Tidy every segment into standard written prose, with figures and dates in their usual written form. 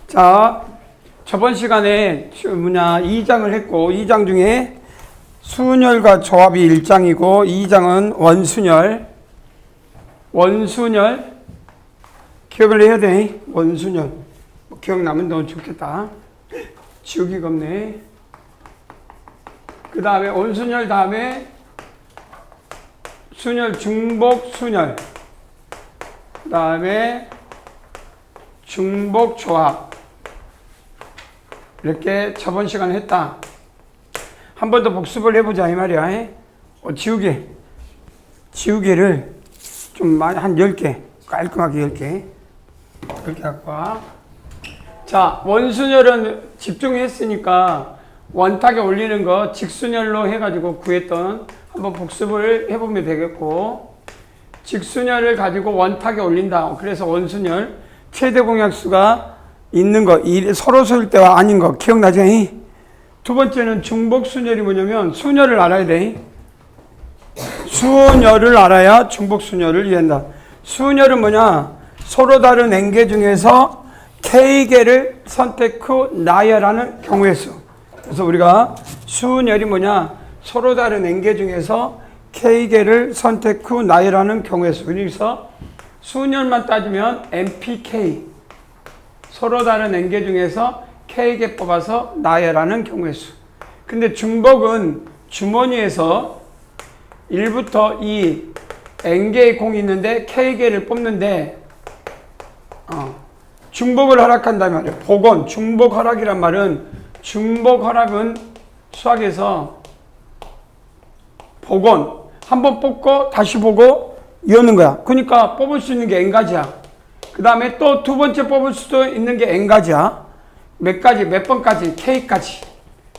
자, 저번 시간에 2장을 했고 2장 중에 순열과 조합이 1장이고 2장은 원순열 기억을 해야 돼. 원순열 기억나면 너무 좋겠다. 지우기가 없네. 그 다음에 원순열 다음에 순열, 중복 순열, 그 다음에 중복 조합, 이렇게 저번 시간에 했다. 한 번 더 복습을 해보자 이 말이야. 지우개를 좀 많이 한 10개 깔끔하게 10개 갖고 와. 자, 원순열은 집중했으니까 원탁에 올리는 거 직순열로 해가지고 구했던 한번 복습을 해보면 되겠고, 직순열을 가지고 원탁에 올린다. 그래서 원순열 최대 공약수가 있는 거, 서로 쏠 때와 아닌 거 기억나지? 두 번째는 중복순열이 뭐냐면 순열을 알아야 돼. 순열을 알아야 중복순열을 이해한다. 순열은 뭐냐? 서로 다른 N개 중에서 K개를 선택 후 나열하는 경우의 수. 그래서 우리가 순열이 뭐냐? 서로 다른 N개 중에서 K개를 선택 후 나열하는 경우의 수. 그래서 순열만 따지면 NPK, 서로 다른 N개 중에서 K개 뽑아서 나열하는 경우의 수. 근데 중복은 주머니에서 1부터 2 N개의 공이 있는데 K개를 뽑는데 중복을 허락한다는 말이에요. 복원, 중복 허락이란 말은, 중복 허락은 수학에서 복원, 한번 뽑고 다시 보고 이어는 거야. 그러니까 뽑을 수 있는 게 N가지야. 그 다음에 또 두 번째 뽑을 수도 있는 게 N가지야. 몇 가지, 몇 번까지, K까지.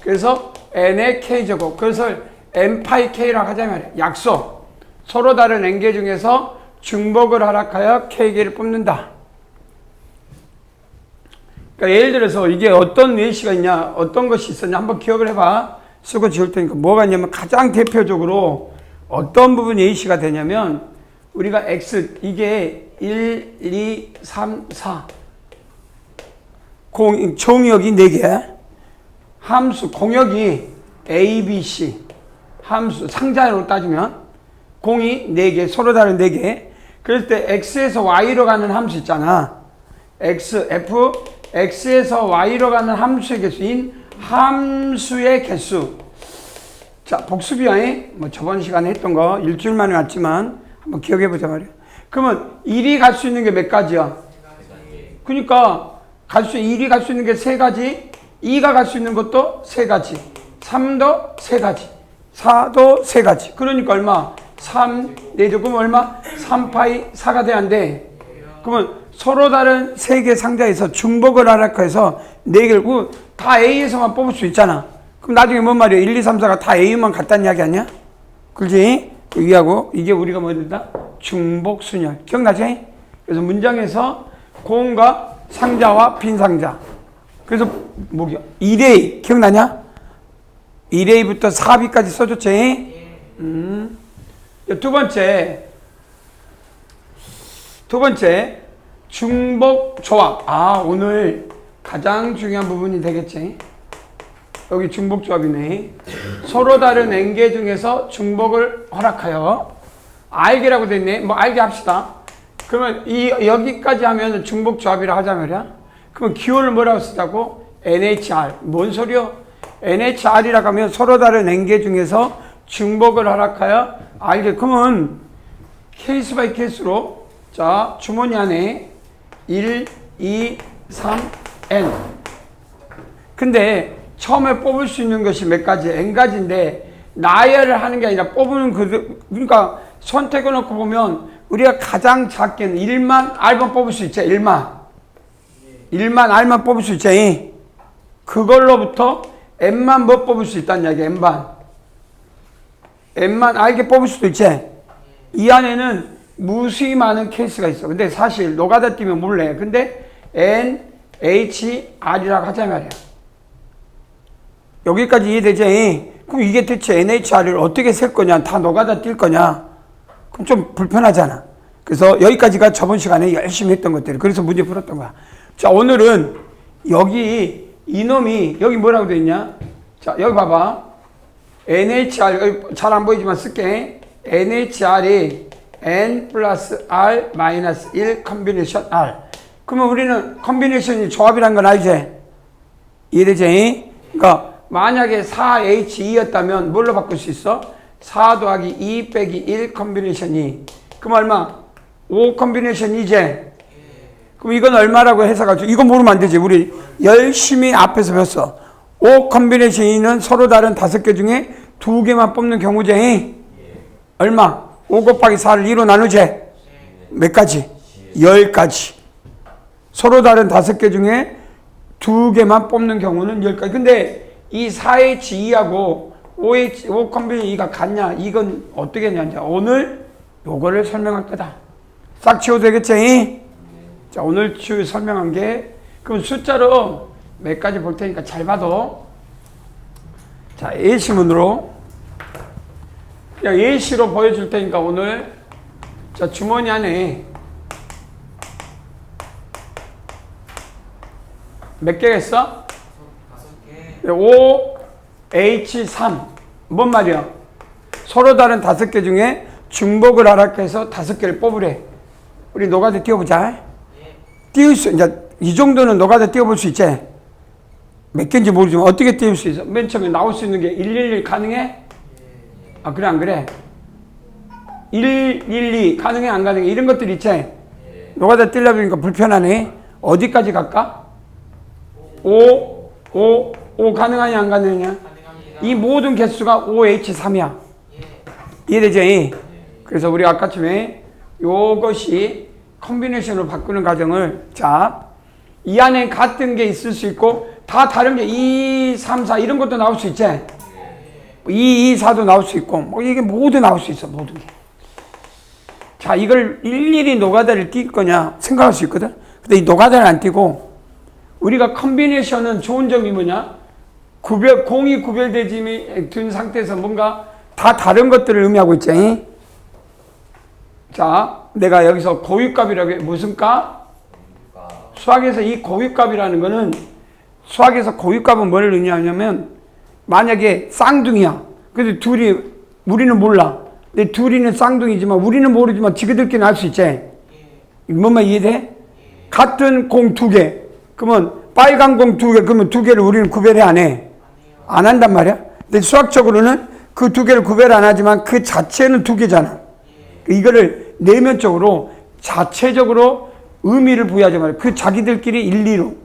그래서 N의 K제곱, 그것을 N 파이 K라고 하자 말이야. 약속. 서로 다른 N개 중에서 중복을 허락하여 K개를 뽑는다. 그러니까 예를 들어서 이게 어떤 예시가 있냐, 어떤 것이 있었냐 한번 기억을 해봐. 쓰고 지울 테니까. 뭐가 있냐면 가장 대표적으로 어떤 부분이 예시가 되냐면, 우리가 X, 이게 1, 2, 3, 4 종역이 4개, 함수, 공역이 A, B, C, 함수, 상자로 따지면 공이 4개, 서로 다른 4개. 그럴 때 X에서 Y로 가는 함수 있잖아. X, F, X에서 Y로 가는 함수의 개수인 함수의 개수. 자, 복습이야. 뭐 저번 시간에 했던 거 일주일 만에 왔지만 한번 기억해보자 말이야. 그러면 1이 갈 수 있는 게 몇 가지야? 그러니까 1이 갈 수 있는 게 3가지, 2가 갈 수 있는 것도 3가지, 3도 3가지, 4도 3가지. 그러니까 얼마? 3, 4조. 그럼 얼마? 3파이 4가 돼야 안 돼? 그러면 서로 다른 3개 상자에서 중복을 허락해서 4개를 다 A에서만 뽑을 수 있잖아. 그럼 나중에 뭔 말이야? 1, 2, 3, 4가 다 A만 같다는 이야기 아니야? 그렇지? 위하고 이게 우리가 뭐 된다? 중복순열. 기억나지? 그래서 문장에서 공과 상자와 빈 상자. 그래서 뭐야? 1A 기억나냐? 1A부터 4B까지 써줬지? 두 번째 중복 조합. 오늘 가장 중요한 부분이 되겠지? 여기 중복 조합이네. 서로 다른 N개 중에서 중복을 허락하여 R개라고 돼 있네. 뭐 R개 합시다. 그러면 여기까지 하면 중복 조합이라 하자 말이야. 그러면 기호를 뭐라고 쓰자고? NHR. 뭔 소리요? NHR이라고 하면 서로 다른 N개 중에서 중복을 허락하여 R개. 그러면 케이스 바이 케이스로, 자, 주머니 안에 1, 2, 3, N. 근데 처음에 뽑을 수 있는 것이 몇 가지? N가지인데 나열을 하는 게 아니라 뽑는 그러니까 선택을 놓고 보면 우리가 가장 작게는 1만 R만 뽑을 수 있지. 1만 R만 뽑을 수 있지. 그걸로부터 N만 뭐 뽑을 수 있다는 이야기야. N만 R게 뽑을 수도 있지. 이 안에는 무수히 많은 케이스가 있어. 근데 사실 노가다 뛰면 몰래. 근데 N, H, R이라고 하자 말이야. 여기까지 이해되지? 그럼 이게 대체 NHR을 어떻게 셀 거냐? 다 노가다 뛸 거냐? 그럼 좀 불편하잖아. 그래서 여기까지가 저번 시간에 열심히 했던 것들. 그래서 문제 풀었던 거야. 자, 오늘은 여기 이놈이 여기 뭐라고 돼 있냐? 자, 여기 봐봐. NHR 잘 안 보이지만 쓸게. NHR이 N 플러스 R 마이너스 1 컨비네이션 R. 그러면 우리는 컨비네이션이 조합이란 건 알지? 이해되지? 그러니까 만약에 4H2였다면 뭘로 바꿀 수 있어? 4 더하기 2 빼기 1 컨비네이션 2. 그럼 얼마? 5 컨비네이션 2제. 그럼 이건 얼마라고 해석하죠? 이거 모르면 안 되지. 우리 열심히 앞에서 배웠어. 5 컨비네이션 2는 서로 다른 5개 중에 2개만 뽑는 경우제. 얼마? 5 곱하기 4를 2로 나누제. 몇 가지? 10가지. 서로 다른 5개 중에 2개만 뽑는 경우는 10가지. 근데 이 4H2하고 5 컨비네이션 2가 같냐? 이건 어떻게 했냐? 이제 오늘 요거를 설명할 거다. 싹 치워도 되겠지? 자, 오늘 설명한 게, 그럼 숫자로 몇 가지 볼 테니까 잘 봐도. 자, 예시문으로. 그냥 예시로 보여줄 테니까 오늘, 자, 주머니 안에 몇 개겠어? 5, H3. 뭔 말이야? 서로 다른 5개 중에 중복을 하라고 해서 5개를 뽑으래. 우리 노가다 띄워보자. 띄울 수, 이제 이 정도는 노가다 띄워볼 수 있지? 몇 개인지 모르지만 어떻게 띄울 수 있어? 맨 처음에 나올 수 있는 게 111 가능해? 아, 그래, 안 그래? 112 가능해, 안 가능해? 이런 것들 있지? 노가다 띄려보니까 불편하네. 어디까지 갈까? 5 가능하냐, 안 가능하냐? 이 모든 개수가 5H3이야. 이해되지? 그래서 우리 아까쯤에 요것이 컨비네이션으로 바꾸는 과정을, 자, 이 안에 같은 게 있을 수 있고 다 다른 게 2, 3, 4 이런 것도 나올 수 있지? 2, 2, 4도 나올 수 있고 뭐 이게 모두 나올 수 있어. 모든 게. 자, 이걸 일일이 노가다를 띄울 거냐 생각할 수 있거든. 근데 이 노가다를 안 띄고 우리가 컨비네이션은 좋은 점이 뭐냐? 공이 구별되지 된 상태에서 뭔가 다 다른 것들을 의미하고 있지. 자, 내가 여기서 고유값이라고 해. 무슨 값? 수학에서 이 고유값이라는 거는, 수학에서 고유값은 뭘 의미하냐면, 만약에 쌍둥이야. 근데 우리는 몰라. 근데 둘이는 쌍둥이지만, 우리는 모르지만 지그들끼리는 알 수 있지. 뭔 말 이해돼? 같은 공 2개. 그러면 빨간 공 2개, 그러면 2개를 우리는 구별해 안 해? 안 한단 말이야. 근데 수학적으로는 그 2개를 구별 안 하지만 그 자체는 2개잖아. 이거를 내면적으로 자체적으로 의미를 부여하지 말이야. 그 자기들끼리 일리로.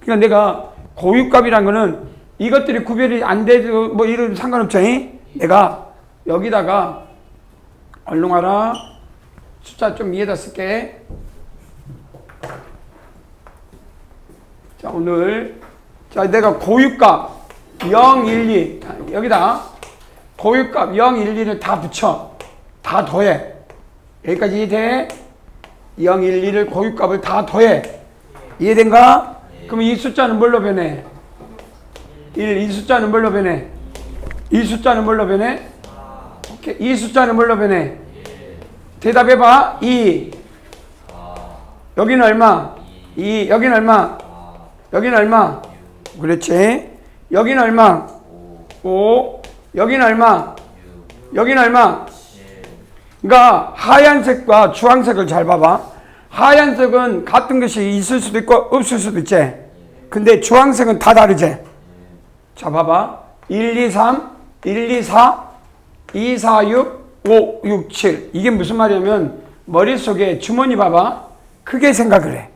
그러니까 내가 고유값이란 거는 이것들이 구별이 안 돼도 뭐 이런 상관없죠. 내가 여기다가 얼른 와라. 숫자 좀 위에다 쓸게. 자, 오늘 자, 내가 고유값 0, 1, 2 여기다 고유값 0, 1, 2를 다 붙여. 다 더해. 여기까지 이해돼? 0, 1, 2를 고유값을 다 더해. 이해된가? 그럼 이 숫자는 뭘로 변해? 1, 이 숫자는 뭘로 변해? 이 숫자는 뭘로 변해? 오케이. 이 숫자는 뭘로 변해? 대답해봐. 2. 여기는 얼마? 2. 여기는 얼마? 여기는 얼마? 그렇지. 여기는 얼마? 5. 여기는 얼마? 여기는 얼마? 그러니까 하얀색과 주황색을 잘 봐봐. 하얀색은 같은 것이 있을 수도 있고 없을 수도 있지. 근데 주황색은 다 다르지. 자, 봐봐. 1, 2, 3, 1, 2, 4, 2, 4, 6, 5, 6, 7. 이게 무슨 말이냐면 머릿속에 주머니 봐봐. 크게 생각을 해.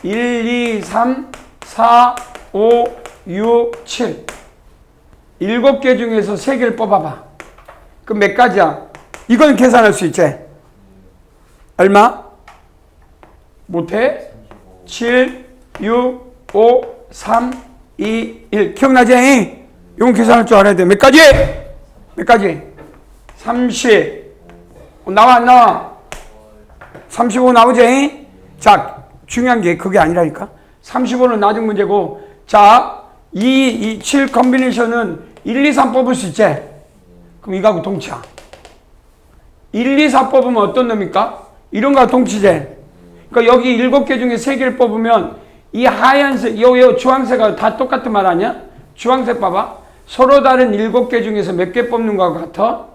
1, 2, 3, 4, 5, 6, 7. 7개 중에서 3개를 뽑아봐. 그럼 몇 가지야? 이건 계산할 수 있지? 얼마? 못해? 7, 6, 5, 3, 2, 1. 기억나지? 이건 계산할 줄 알아야 돼. 몇 가지? 몇 가지? 30. 나와, 안 나와? 35 나오지? 자, 중요한 게 그게 아니라니까. 35는 나중 문제고, 자, 7 컨비네이션은 1, 2, 3 뽑을 수 있지? 그럼 이거하고 동치야. 1, 2, 4 뽑으면 어떤 놈입니까? 이런 거하고 동치제. 그러니까 여기 7개 중에 3개를 뽑으면 이 하얀색, 요 주황색하고 다 똑같은 말 아니야? 주황색 봐봐. 서로 다른 7개 중에서 몇 개 뽑는 거하고 같아?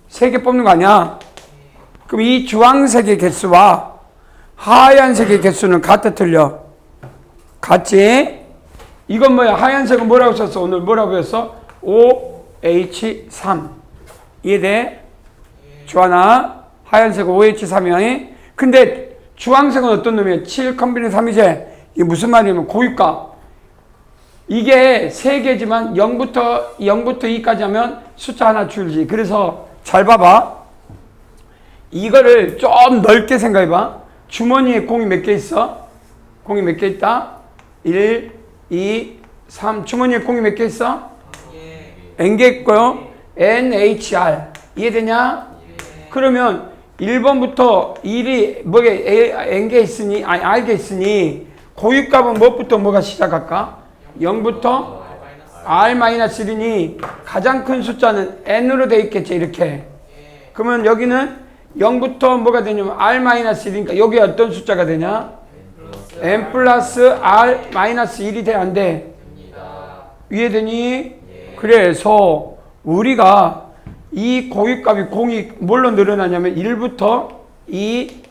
3개 뽑는 거 아니야? 그럼 이 주황색의 개수와 하얀색의 개수는 같아, 틀려? 같지? 이건 뭐야? 하얀색은 뭐라고 썼어? 오늘 뭐라고 했어? OH3. 이해돼? 주하나? 하얀색은 OH3이야. 근데 주황색은 어떤 놈이야? 7 컴비는 3이제. 이게 무슨 말이냐면 고유값. 이게 3개지만 0부터 2까지 하면 숫자 하나 줄지. 그래서 잘 봐봐. 이거를 좀 넓게 생각해봐. 주머니에 공이 몇 개 있어? 공이 몇 개 있다? 1, 2, 3. 주머니에 공이 몇 개 있어? N개 있고요. NHR. 이해되냐? 그러면 1번부터 1이 뭐게 N개 있으니, 아니 R개 있으니 고유값은 뭐부터 뭐가 시작할까? 0부터 R-1이니 가장 큰 숫자는 N으로 돼 있겠지, 이렇게. 그러면 여기는 0부터 뭐가 되냐면 R-1이니까 여기 어떤 숫자가 되냐? N 플러스 R-1이 돼, 안 돼? 이해되니? 그래서 우리가 이 고유값이 공이 뭘로 늘어나냐면 1부터 2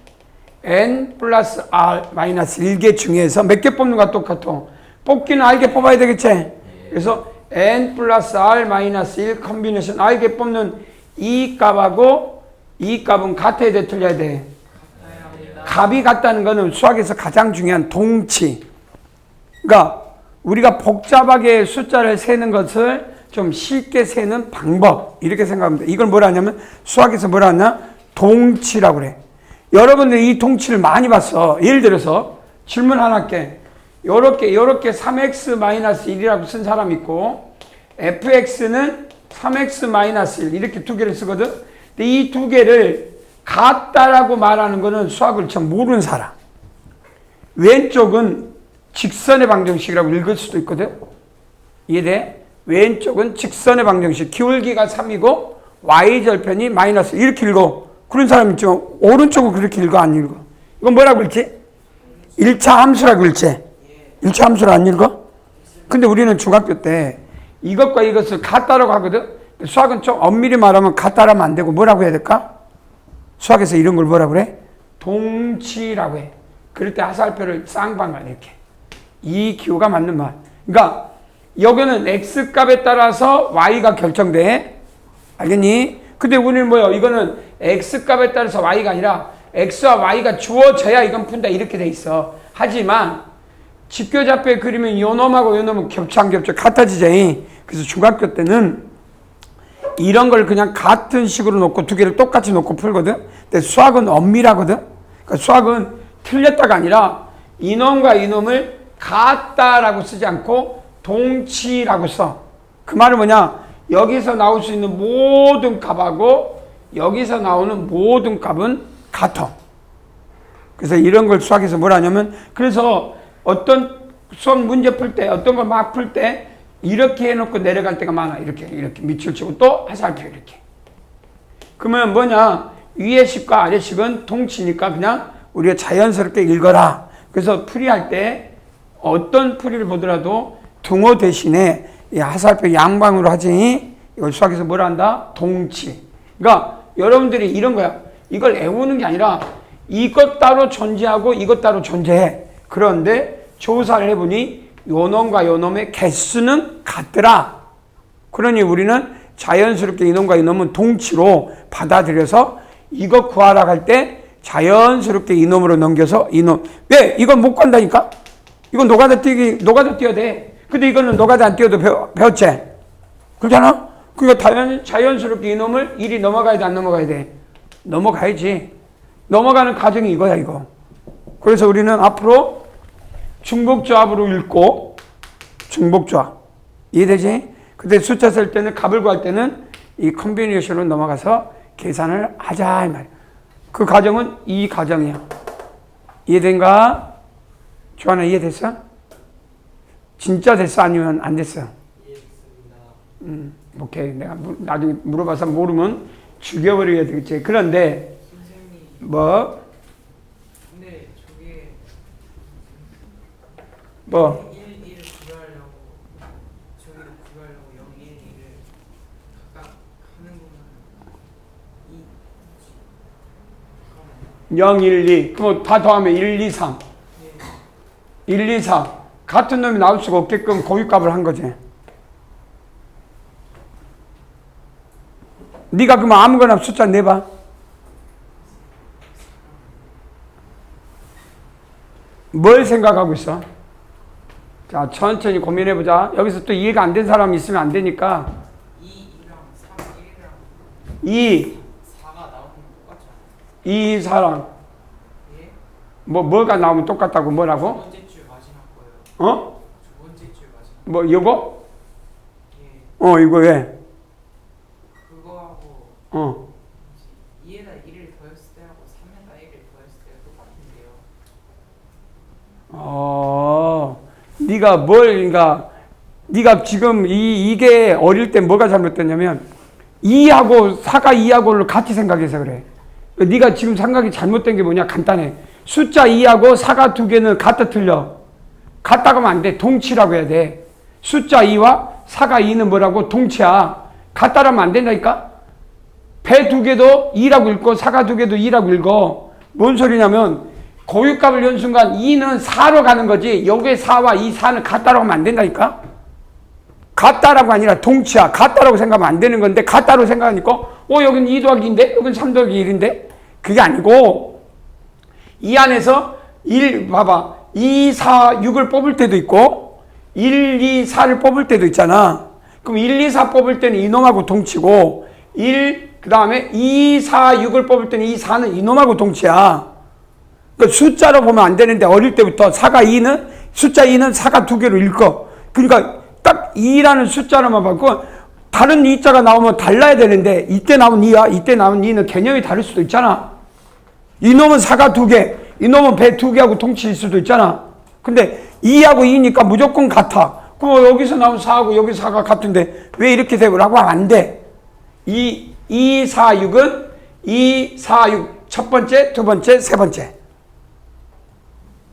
N 플러스 R-1개 중에서 몇 개 뽑는 거와 똑같아. 뽑기는 R개 뽑아야 되겠지? 그래서 N 플러스 R-1 컴비네이션 R개 뽑는 이 값하고 이 값은 같아야 돼, 틀려야 돼? 값이 같다는 거는 수학에서 가장 중요한 동치. 그러니까 우리가 복잡하게 숫자를 세는 것을 좀 쉽게 세는 방법, 이렇게 생각합니다. 이걸 뭐라 하냐면 수학에서 뭐라 하냐? 동치라고 그래. 여러분들이 이 동치를 많이 봤어. 예를 들어서 질문 하나 할게. 요렇게 3x-1이라고 쓴 사람 있고 fx는 3x-1 이렇게 두 개를 쓰거든. 근데 이 두 개를 같다라고 말하는 거는 수학을 참 모르는 사람. 왼쪽은 직선의 방정식이라고 읽을 수도 있거든. 이해돼? 왼쪽은 직선의 방정식. 기울기가 3이고 y절편이 마이너스 이렇게 읽어. 그런 사람 있지만 오른쪽은 그렇게 읽어, 안 읽어? 이건 뭐라고 읽지? 1차 함수라고 읽지? 1차 함수를 안 읽어? 근데 우리는 중학교 때 이것과 이것을 같다라고 하거든. 수학은 좀 엄밀히 말하면 같다라면 안 되고 뭐라고 해야 될까? 수학에서 이런 걸 뭐라고 그래? 동치라고 해. 그럴 때 하살표를 쌍방울 이렇게. 이 기호가 맞는 말. 그러니까 여기는 x값에 따라서 y가 결정돼. 알겠니? 근데 우리는 뭐예요? 이거는 x값에 따라서 y가 아니라 x와 y가 주어져야 이건 푼다, 이렇게 돼 있어. 하지만 직교좌표에 그리면 요 놈하고 요 놈은 겹쳐 안 겹쳐? 같아지지. 그래서 중학교 때는 이런 걸 그냥 같은 식으로 놓고 두 개를 똑같이 놓고 풀거든. 근데 수학은 엄밀하거든. 그러니까 수학은 틀렸다가 아니라 이놈과 이놈을 같다라고 쓰지 않고 동치라고 써. 그 말은 뭐냐? 여기서 나올 수 있는 모든 값하고 여기서 나오는 모든 값은 같아. 그래서 이런 걸 수학에서 뭐라 하냐면, 그래서 어떤 수학 문제 풀 때, 어떤 걸 막 풀 때 이렇게 해놓고 내려갈 때가 많아. 이렇게 밑줄 치고 또 하살표 이렇게. 그러면 뭐냐? 위의 식과 아래 식은 동치니까 그냥 우리가 자연스럽게 읽어라. 그래서 풀이할 때 어떤 풀이를 보더라도 등호 대신에 이 하살표 양방으로 하지. 이걸 수학에서 뭐라 한다? 동치. 그러니까 여러분들이 이런 거야. 이걸 외우는 게 아니라 이것 따로 존재하고 이것 따로 존재해. 그런데 조사를 해보니 요 놈과 요 놈의 개수는 같더라. 그러니 우리는 자연스럽게 이놈과 이놈은 동치로 받아들여서 이거 구하라 할 때 자연스럽게 이놈으로 넘겨서 이놈. 왜? 이건 못 간다니까? 이건 노가다 뛰어야 돼. 근데 이거는 노가다 안 뛰어도 배웠지? 그렇잖아? 그러니까 자연스럽게 이놈을 일이 넘어가야 돼, 안 넘어가야 돼? 넘어가야지. 넘어가는 과정이 이거야, 이거. 그래서 우리는 앞으로 중복조합으로 읽고, 중복조합. 이해되지? 근데 숫자 쓸 때는, 값을 구할 때는 이 컴비네이션으로 넘어가서 계산을 하자, 이 말이야. 그 과정은 이 과정이야. 이해된가? 조하나, 이해됐어? 진짜 됐어? 아니면 안 됐어? 이해됐습니다. 오케이. 내가 나중에 물어봐서 모르면 죽여버려야 되겠지. 그런데, 선생님. 뭐? 근데 저게 뭐 1, 1을 구하려고 저기를 구하려고 0, 1, 2를 각각 하는 거면 2 0, 1, 2. 그럼 다 더하면 1, 2, 3. 예. 1, 2, 4. 같은 놈이 나올 수가 없게끔 고유값을 한 거지. 네가 그러면 아무거나 숫자 내봐. 뭘 생각하고 있어? 자, 천천히 고민해보자. 여기서 또 이해가 안 된 사람이 있으면 안 되니까. 2랑 3, 1이랑 2, 4가 나오는 거 똑같죠? 2, 4랑. 예? 뭐가 나오면 똑같다고 두 뭐라고? 번째 줄 마지막 거예요. 어? 두 번째 줄 마지막 뭐, 이거? 예. 이거 왜? 그거하고 2에다 1을 더했을 때하고 3에다 1을 더했을 때가 똑같은데요. 네가 그러니까, 네가 지금 이게 어릴 때 뭐가 잘못됐냐면, 2하고 4가 2하고를 같이 생각해서 그래. 네가 지금 생각이 잘못된 게 뭐냐? 간단해. 숫자 2하고 4가 두 개는 같다 틀려. 같다고 하면 안 돼. 동치라고 해야 돼. 숫자 2와 4가 2는 뭐라고? 동치야. 같다라면 안 된다니까? 배 두 개도 2라고 읽고 4가 두 개도 2라고 읽어. 뭔 소리냐면 고유값을 연 순간 2는 4로 가는 거지. 여기에 4와 이 4는 같다라고 하면 안 된다니까? 같다라고 아니라 동치야. 같다라고 생각하면 안 되는 건데 같다로 생각하니까 여기는 2 더하기 2인데 여기는 3 더하기 1인데 그게 아니고 이 안에서 1 봐봐. 2, 4, 6을 뽑을 때도 있고 1, 2, 4를 뽑을 때도 있잖아. 그럼 1, 2, 4 뽑을 때는 이놈하고 동치고 1, 그 다음에 2, 4, 6을 뽑을 때는 이 4는 이놈하고 동치야. 그러니까 숫자로 보면 안 되는데 어릴 때부터 4가 2는 숫자 2는 4가 두 개로 읽어. 그러니까 딱 2라는 숫자로만 받고 다른 2자가 나오면 달라야 되는데 이때 나온 2와 이때 나온 2는 개념이 다를 수도 있잖아. 이놈은 4가 두 개, 이놈은 배 두 개하고 동치일 수도 있잖아. 근데 2하고 2니까 무조건 같아. 그럼 여기서 나온 4하고 여기 4가 같은데 왜 이렇게 되고 라고 하면 안 돼. 2, 4, 6은 2, 4, 6 첫 번째, 두 번째, 세 번째.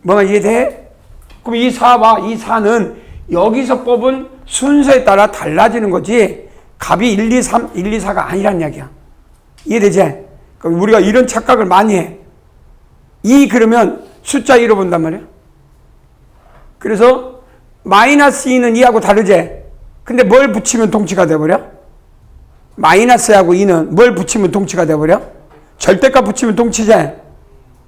뭐가 이해돼? 그럼 이 4와 이 4는 여기서 뽑은 순서에 따라 달라지는 거지 값이 1, 2, 3, 1, 2, 4가 아니란 이야기야. 이해되지? 그럼 우리가 이런 착각을 많이 해. 2 그러면 숫자 2로 본단 말이야. 그래서 마이너스 2는 2하고 다르지? 근데 뭘 붙이면 동치가 돼버려? 마이너스하고 2는 뭘 붙이면 동치가 돼버려? 절대값 붙이면 동치지?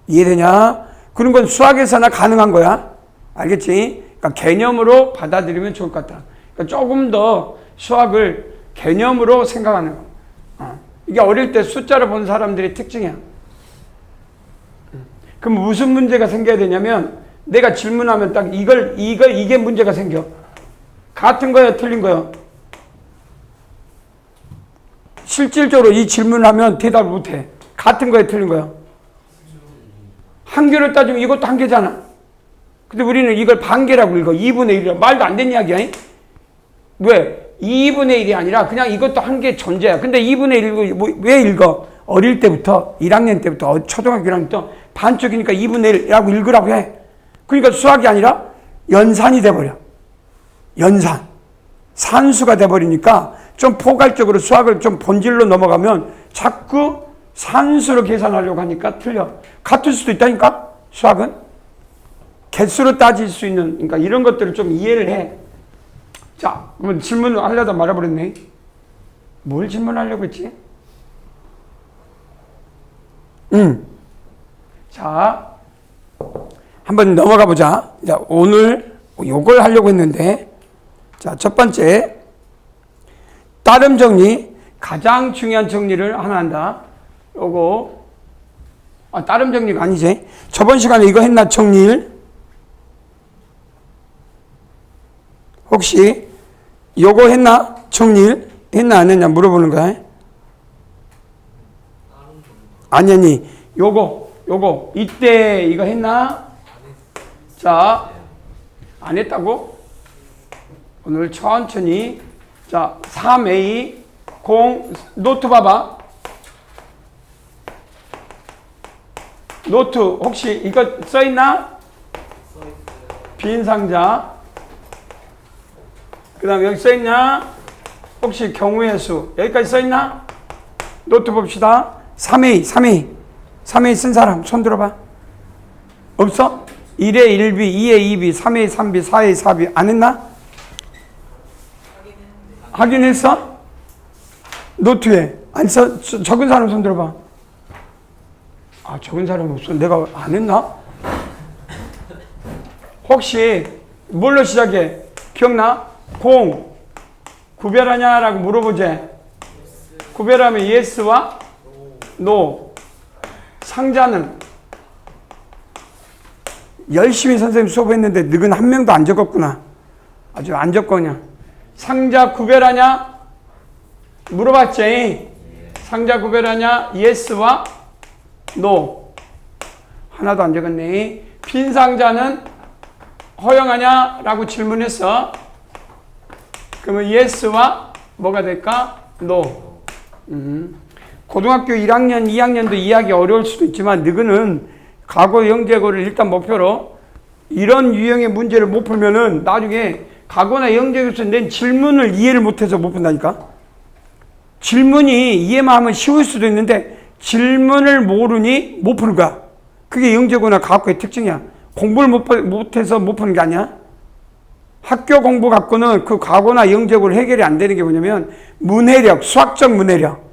이해되냐? 그런 건 수학에서나 가능한 거야. 알겠지? 그러니까 개념으로 받아들이면 좋을 것 같다. 그러니까 조금 더 수학을 개념으로 생각하는 거. 이게 어릴 때 숫자를 본 사람들의 특징이야. 그럼 무슨 문제가 생겨야 되냐면 내가 질문하면 딱 이게 문제가 생겨. 같은 거야, 틀린 거야? 실질적으로 이 질문을 하면 대답을 못 해. 같은 거야, 틀린 거야? 한 개로 따지면 이것도 한 개잖아. 근데 우리는 이걸 반개라고 읽어. 2분의 1이라. 말도 안 되는 이야기야. 왜? 2분의 1이 아니라 그냥 이것도 한 개 존재야. 근데 2분의 1을 왜 읽어? 어릴 때부터 1학년 때부터 초등학교 1학년 때부터 반쪽이니까 2분의 1이라고 읽으라고 해. 그러니까 수학이 아니라 연산이 돼버려. 연산. 산수가 돼버리니까 좀 포괄적으로 수학을 좀 본질로 넘어가면 자꾸 산수로 계산하려고 하니까 틀려. 같을 수도 있다니까? 수학은? 개수로 따질 수 있는, 그러니까 이런 것들을 좀 이해를 해. 자, 그러면 질문을 하려다 말아버렸네. 뭘 질문하려고 했지? 자, 한번 넘어가 보자. 자, 오늘 요걸 하려고 했는데, 자, 첫 번째, 따름 정리, 가장 중요한 정리를 하나 한다. 요거, 따름 정리가 아니지. 저번 시간에 이거 했나, 정리를? 혹시 요거 했나? 정리를? 했나 안 했냐 물어보는 거야. 아니 요거 이때 이거 했나? 자, 안 했다고? 오늘 천천히. 자, 3A 0 노트 봐봐. 노트 혹시 이거 써있나? 빈 상자. 그 다음 여기 써있냐? 혹시 경우의 수. 여기까지 써있나? 노트 봅시다. 3A 쓴 사람 손 들어봐. 없어? 1에 1B, 2에 2B, 3에 3B, 4에 4B 안 했나? 확인했어? 노트에 안 써? 적은 사람 손 들어봐. 아, 적은 사람 없어. 내가 안 했나? 혹시 뭘로 시작해? 기억나? 공 구별하냐라고 물어보지. 구별하면 yes와 no. 상자는 열심히 선생님 수업했는데 너는 한 명도 안 적었구나. 아주 안 적거냐. 상자 구별하냐? 물어봤지? 상자 구별하냐? yes와 no. 하나도 안 적었네. 빈 상자는 허용하냐? 라고 질문했어. 그러면 yes와 뭐가 될까? no. 고등학교 1학년, 2학년도 이해하기 어려울 수도 있지만 너희는 과거 영재고를 일단 목표로 이런 유형의 문제를 못 풀면은 나중에 과거나 영재고에서 낸 질문을 이해를 못해서 못 푼다니까. 질문이 이해만 하면 쉬울 수도 있는데 질문을 모르니 못 푸는 거야. 그게 영재고나 과학고의 특징이야. 공부를 못해서 못 푸는 게 아니야. 학교 공부 갖고는 그 과거나 영재고를 해결이 안 되는 게 뭐냐면 문해력, 수학적 문해력.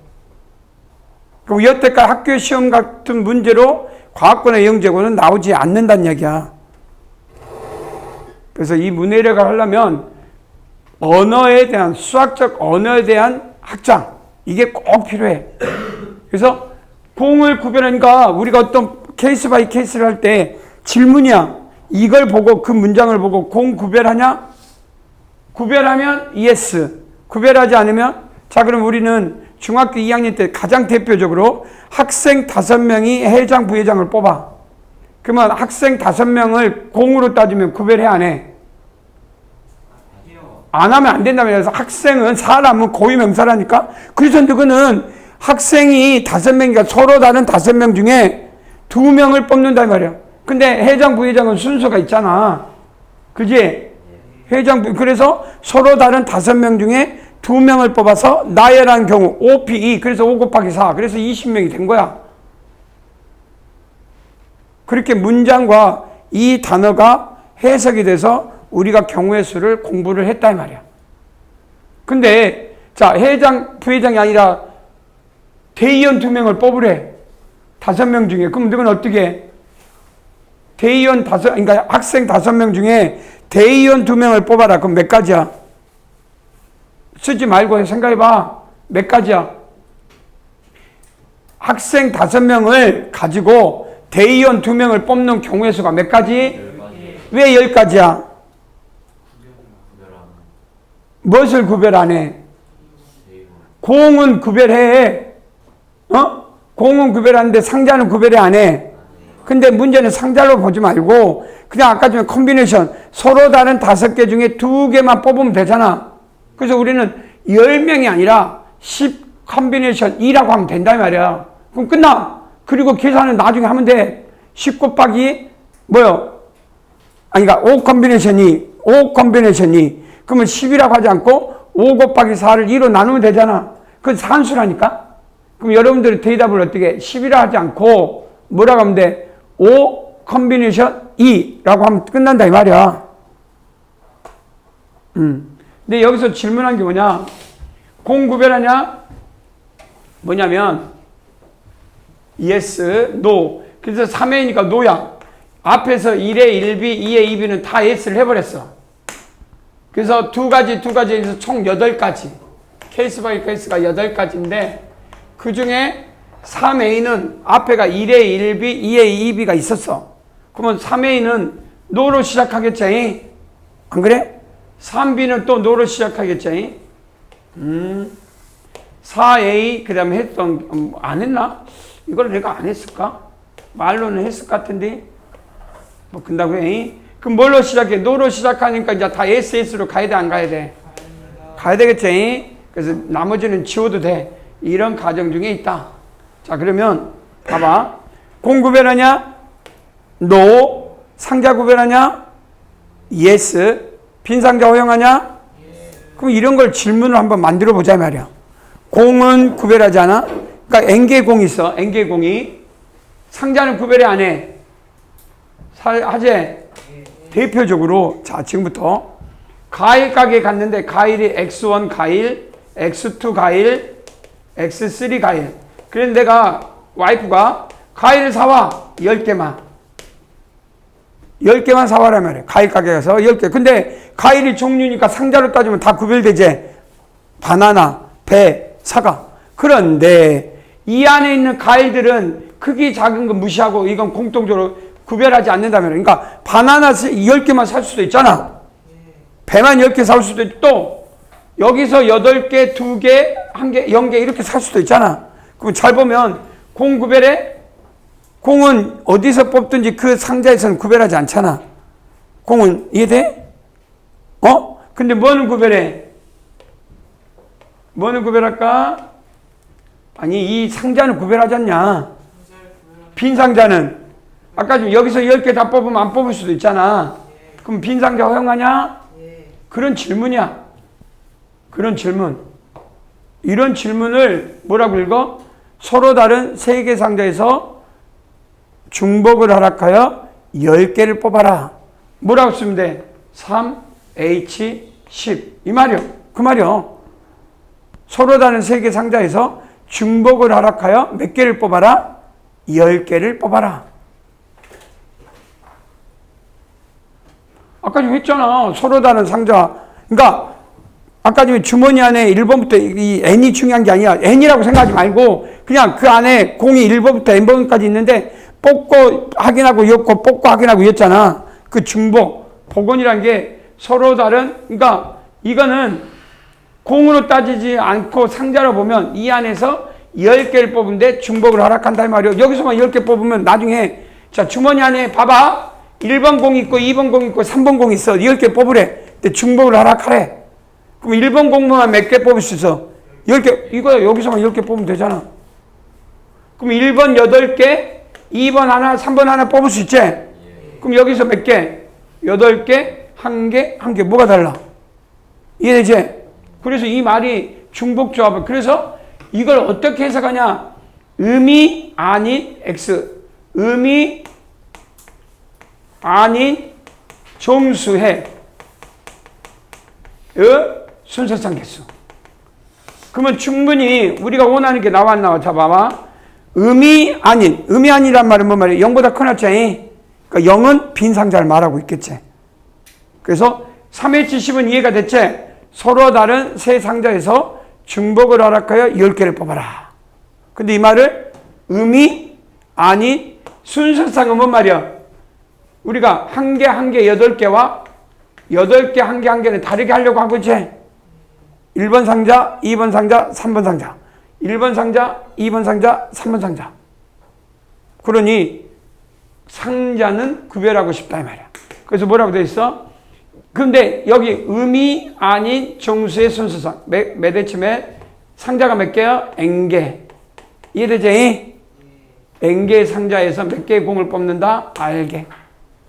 그리고 여태까지 학교 시험 같은 문제로 과학고나 영재고는 나오지 않는다는 얘기야. 그래서 이 문해력을 하려면 언어에 대한, 수학적 언어에 대한 학장, 이게 꼭 필요해. 그래서 공을 구별하니까 우리가 어떤 케이스 바이 케이스를 할 때 질문이야. 이걸 보고 그 문장을 보고 공 구별하냐? 구별하면 yes. 구별하지 않으면, 자, 그럼 우리는 중학교 2학년 때 가장 대표적으로 학생 5명이 회장, 부회장을 뽑아. 그러면 학생 5명을 공으로 따지면 구별해, 안 해? 안 하면 안 된다며. 그래서 학생은, 사람은 고유명사라니까? 그래서 너는 학생이 5명이니까 서로 다른 5명 중에 2명을 뽑는단 말이야. 근데 회장, 부회장은 순서가 있잖아. 그지? 회장, 그래서 서로 다른 5명 중에 2명을 뽑아서 나열한 경우 5P2, 그래서 5 곱하기 4, 그래서 20명이 된 거야. 그렇게 문장과 이 단어가 해석이 돼서 우리가 경우의 수를 공부를 했다 이 말이야. 근데 자, 회장, 부회장이 아니라 대의원 2명을 뽑으래. 5명 중에. 그럼 너는 어떻게 해? 대의원 그러니까 학생 5명 중에 대의원 2명을 뽑아라. 그럼 몇 가지야? 쓰지 말고 생각해봐. 몇 가지야? 학생 5명을 가지고 대의원 2명을 뽑는 경우의 수가 몇 가지? 10가지. 왜 10가지야? 무엇을 구별 안 해? 공은 구별해. 공은 구별하는데 상자는 구별이 안 해. 근데 문제는 상자로 보지 말고 그냥 아까 전에 콤비네이션, 서로 다른 5개 중에 2개만 뽑으면 되잖아. 그래서 우리는 10명이 아니라 10 콤비네이션 2라고 하면 된다 이 말이야. 그럼 끝나. 그리고 계산은 나중에 하면 돼. 10 곱하기 뭐요? 아니 그러니까 5 콤비네이션 2. 그러면 10이라고 하지 않고 5 곱하기 4를 2로 나누면 되잖아. 그건 산수라니까. 그럼 여러분들이 대답을 어떻게 해? 10이라 하지 않고 뭐라고 하면 돼? 5 콤비네이션 2라고 하면 끝난다 이 말이야. 근데 여기서 질문한 게 뭐냐? 공 구별하냐? 뭐냐면 yes, no. 그래서 3A니까 no야. 앞에서 1에 1B, 2에 2B는 다 yes를 해버렸어. 그래서 두 가지에서 총 8가지. 케이스 바이 케이스가 8가지인데 그 중에 3A는 앞에가 1에 1B, 2에 2B가 있었어. 그러면 3A는 no로 시작하겠지? 안 그래? 3B는 또 no로 시작하겠지? 4A, 그 다음에 했던, 안 했나? 이걸 내가 안 했을까? 말로는 했을 것 같은데? 뭐, 근다고 해? 그럼 뭘로 시작해? no로 시작하니까 이제 다 SS로 가야 돼, 안 가야 돼? 가야 되겠지? 그래서 나머지는 지워도 돼. 이런 과정 중에 있다. 자, 그러면, 봐봐. 공 구별하냐? no. 상자 구별하냐? yes. 빈상자 허용하냐? 그럼 이런 걸 질문을 한번 만들어 보자 말이야. 공은 구별하지 않아? 그러니까 n개의 공이 있어. n개의 공이. 상자는 구별이 안 해. 하재. 대표적으로 자 지금부터 과일 가게에 갔는데 과일이 x1 과일, x2 과일, x3 과일. 그래서 내가 와이프가 과일을 사와 10개만 10개만 사와라 말이야. 과일 가게 가서 10개. 근데 과일이 종류니까 상자로 따지면 다 구별되지. 바나나, 배, 사과. 그런데 이 안에 있는 과일들은 크기 작은 거 무시하고 이건 공통적으로 구별하지 않는다면, 그러니까 바나나 10개만 살 수도 있잖아. 배만 10개 살 수도 있고, 또 여기서 8개, 2개, 1개, 0개 이렇게 살 수도 있잖아. 그럼 잘 보면 공 구별해? 공은 어디서 뽑든지 그 상자에서는 구별하지 않잖아. 공은 이해돼? 근데 뭐는 구별해? 뭐는 구별할까? 아니 이 상자는 구별하지 않냐? 빈 상자는 아까 좀 여기서 10개 다 뽑으면 안 뽑을 수도 있잖아. 그럼 빈 상자 허용하냐? 그런 질문이야. 그런 질문. 이런 질문을 뭐라고 읽어? 서로 다른 세 개 상자에서 중복을 허락하여 10개를 뽑아라. 뭐라고 쓰면 돼? 3, H, 10. 이 말이요. 그 말이요. 서로 다른 세 개 상자에서 중복을 허락하여 몇 개를 뽑아라? 10개를 뽑아라. 아까 좀 했잖아. 서로 다른 상자. 그러니까 아까 좀 주머니 안에 1번부터 이 n이 중요한 게 아니야. n이라고 생각하지 말고 그냥 그 안에 공이 1번부터 n번까지 있는데 뽑고 확인하고 였고 뽑고 확인하고 였잖아. 그 중복, 복원이라는 게 서로 다른, 그러니까 이거는 공으로 따지지 않고 상자로 보면 이 안에서 10개를 뽑은데 중복을 허락한다 이 말이야. 여기서만 10개 뽑으면 나중에 자 주머니 안에 봐봐. 1번 공 있고 2번 공 있고 3번 공 있어. 10개 뽑으래. 근데 중복을 허락하래. 그럼 1번 공만 몇 개 뽑을 수 있어? 10개. 이거 여기서만 10개 뽑으면 되잖아. 그럼 1번 8개, 2번 하나, 3번 하나 뽑을 수 있지? 그럼 여기서 몇 개? 8개, 1개, 1개. 뭐가 달라? 이해되지? 그래서 이 말이 중복조합을. 그래서 이걸 어떻게 해석하냐? 음이 아닌 X. 음이 아닌 정수의 순서상 개수. 그러면 충분히 우리가 원하는 게 나와 안 나와? 자, 봐봐. 음이 아니란 말은 뭐 말이야? 0보다 커놨지? 그러니까 0은 빈 상자를 말하고 있겠지. 그래서 3H10은 이해가 됐지? 서로 다른 세 상자에서 중복을 허락하여 10개를 뽑아라. 근데 이 말을 음이 아닌 순서상은 뭔 말이야? 우리가 한 개, 8개와 8개, 1개는 다르게 하려고 하고 있지? 1번 상자, 2번 상자, 3번 상자. 1번 상자, 2번 상자, 3번 상자. 그러니 상자는 구별하고 싶다 이 말이야. 그래서 뭐라고 돼 있어? 근데 여기 음이 아닌 정수의 순서상. 몇 H몇? 상자가 몇 개야? N개. 이해되지? N개의 상자에서 몇 개의 공을 뽑는다? R개.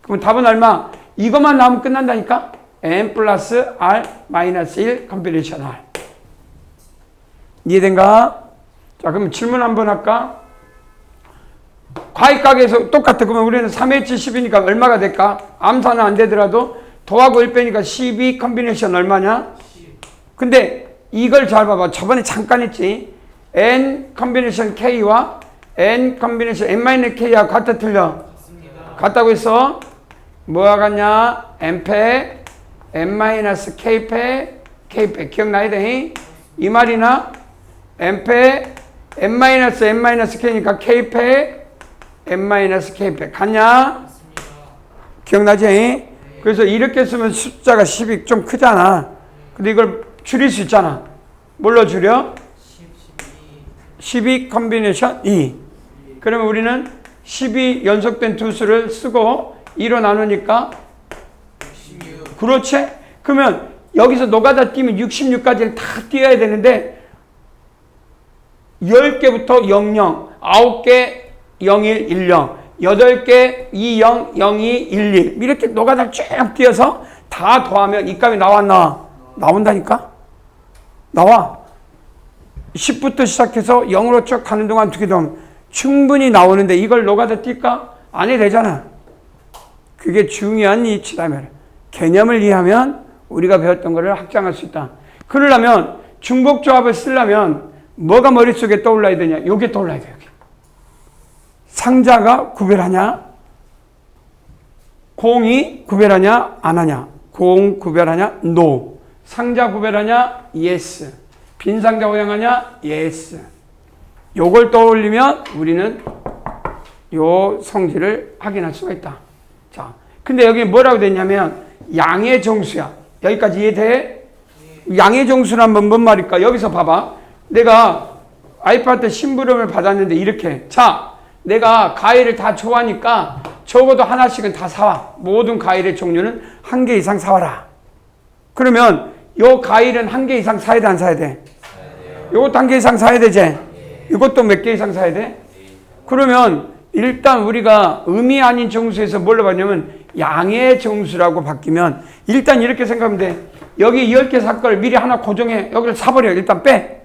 그럼 답은 얼마? 이것만 나오면 끝난다니까? N 플러스 R 마이너스 1 컴비네이션 R. 이해된가? 자, 그럼 질문 한번 할까? 과일 가게에서 똑같아. 그러면 우리는 3H10이니까 얼마가 될까? 암산은 안 되더라도 더하고 1 빼니까 12 컴비네이션 얼마냐? 10. 근데 이걸 잘 봐봐. 저번에 잠깐 했지. N 컴비네이션 K와 N 컴비네이션 N-K와 같아 틀려? 같습니다. 같다고 했어? 뭐가 같냐? N패, N-K패, K패. 기억나야 돼? 이 말이나? N패, N-K니까 K패, N-K패. 같냐? 기억나지? 네. 그래서 이렇게 쓰면 숫자가 10이 좀 크잖아. 근데 이걸 줄일 수 있잖아. 뭘로 줄여? 12 컴비네이션 2. 그러면 우리는 12 연속된 두 수를 쓰고 2로 나누니까 66. 그렇지? 그러면 여기서 노가다 띄면 66까지는 다 띄어야 되는데 10개부터 00, 9개 01, 10, 8개 20, 02, 11 이렇게 노가다를 쭉 띄어서 다 더하면 이 값이 나왔나? 나온다니까? 나와. 10부터 시작해서 0으로 쭉 가는 동안 어떻게 되면 충분히 나오는데 이걸 노가다 뛸까? 안 해도 되잖아. 그게 중요한 이치다 말이야. 개념을 이해하면 우리가 배웠던 것을 확장할 수 있다. 그러려면 중복조합을 쓰려면 뭐가 머릿속에 떠올라야 되냐? 요게 떠올라야 돼. 여기. 상자가 구별하냐? 공이 구별하냐? 안 하냐? 공 구별하냐? No. 상자 구별하냐? Yes. 빈 상자 허용하냐? Yes. 요걸 떠올리면 우리는 요 성질을 확인할 수가 있다. 자, 근데 여기 뭐라고 됐냐면 양의 정수야. 여기까지 이해돼? 양의 정수란 뭔 말일까? 여기서 봐봐. 내가 아이파한테 심부름을 받았는데 이렇게. 자, 내가 과일을 다 좋아하니까 적어도 하나씩은 다 사와. 모든 과일의 종류는 한 개 이상 사와라. 그러면 요 과일은 한 개 이상 사야 돼, 안 사야 돼? 요것도 한 개 이상 사야 되지? 이것도 몇 개 이상 사야 돼? 그러면 일단 우리가 의미 아닌 정수에서 뭘로 봤냐면 양의 정수라고 바뀌면 일단 이렇게 생각하면 돼. 여기 10개 살 걸 미리 하나 고정해. 여기를 사버려. 일단 빼.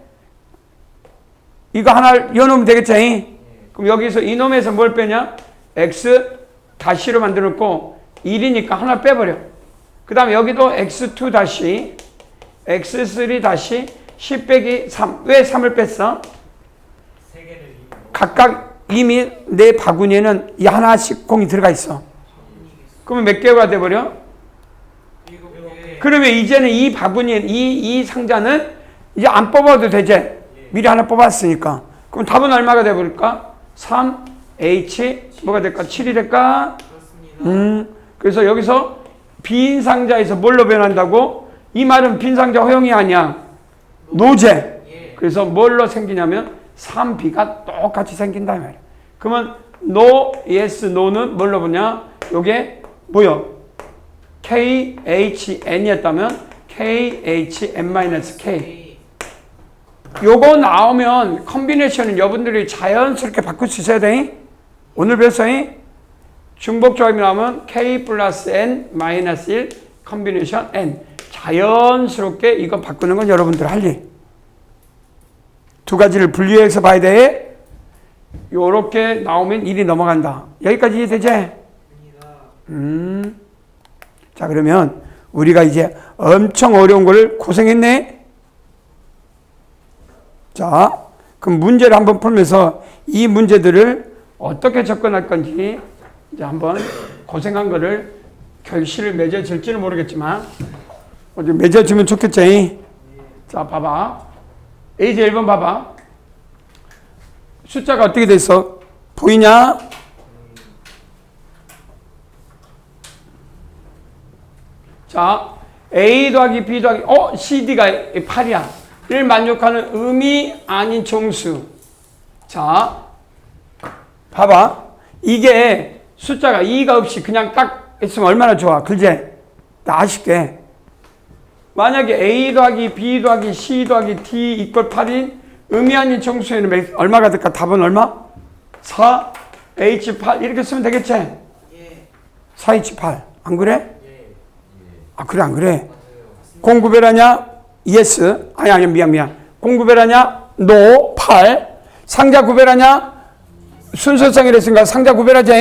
이거 하나 여놓으면 되겠지? 그럼 여기서 이놈에서 뭘 빼냐? x 다시로 만들어 놓고 1이니까 하나 빼버려. 그 다음에 여기도 x2 다시 x3 다시 10 빼기 3. 왜 3을 뺐어? 각각 이미 내 바구니에는 이 하나씩 공이 들어가 있어. 그러면 몇 개가 돼버려? 그러면 이제는 이 바구니, 이 상자는 이제 안 뽑아도 되지? 미리 하나 뽑았으니까. 그럼 답은 얼마가 돼버릴까? 3, H, 뭐가 될까? 7이 될까? 그래서 여기서 빈 상자에서 뭘로 변한다고? 이 말은 빈 상자 허용이 아니야. 노제. 그래서 뭘로 생기냐면 3B가 똑같이 생긴다 이 말이야. 그러면 no, yes, no는 뭘로 보냐? 요게 뭐요? KHN이었다면 KHN-K. 요거 나오면 컨비네이션은 여러분들이 자연스럽게 바꿀 수 있어야 돼. 오늘 배웠어요? 중복조합이 나오면 K 플러스 N 마이너스 1 컨비네이션 N. 자연스럽게 이거 바꾸는 건 여러분들 할 일. 두 가지를 분리해서 봐야 돼. 요렇게 나오면 1이 넘어간다. 여기까지 이해되지? 자, 그러면 우리가 이제 엄청 어려운 걸 고생했네? 자, 그럼 문제를 한번 풀면서 이 문제들을 어떻게 접근할 건지 이제 한번 고생한 거를 결실을 맺어질지는 모르겠지만 어디 맺어지면 좋겠지? 자, 봐봐. A제 1번 봐봐. 숫자가 어떻게 돼 있어? 보이냐? 자, A 더하기 B 더하기 CD가 8이야. 를 만족하는 의미 아닌 정수. 자, 봐봐. 이게 숫자가 2가 없이 그냥 딱 있으면 얼마나 좋아. 그제? 아쉽게. 만약에 A 더하기 B 더하기 C 더하기 D 이퀄 8인 의미 아닌 정수에는 얼마가 될까? 답은 얼마? 4, H8 이렇게 쓰면 되겠지? 4H8 안 그래? 아 그래 안 그래? 공 구별하냐? yes. 아니 미안. 공 구별하냐? no. 8. 상자 구별하냐? 순서상이라 했으니까 상자 구별하자.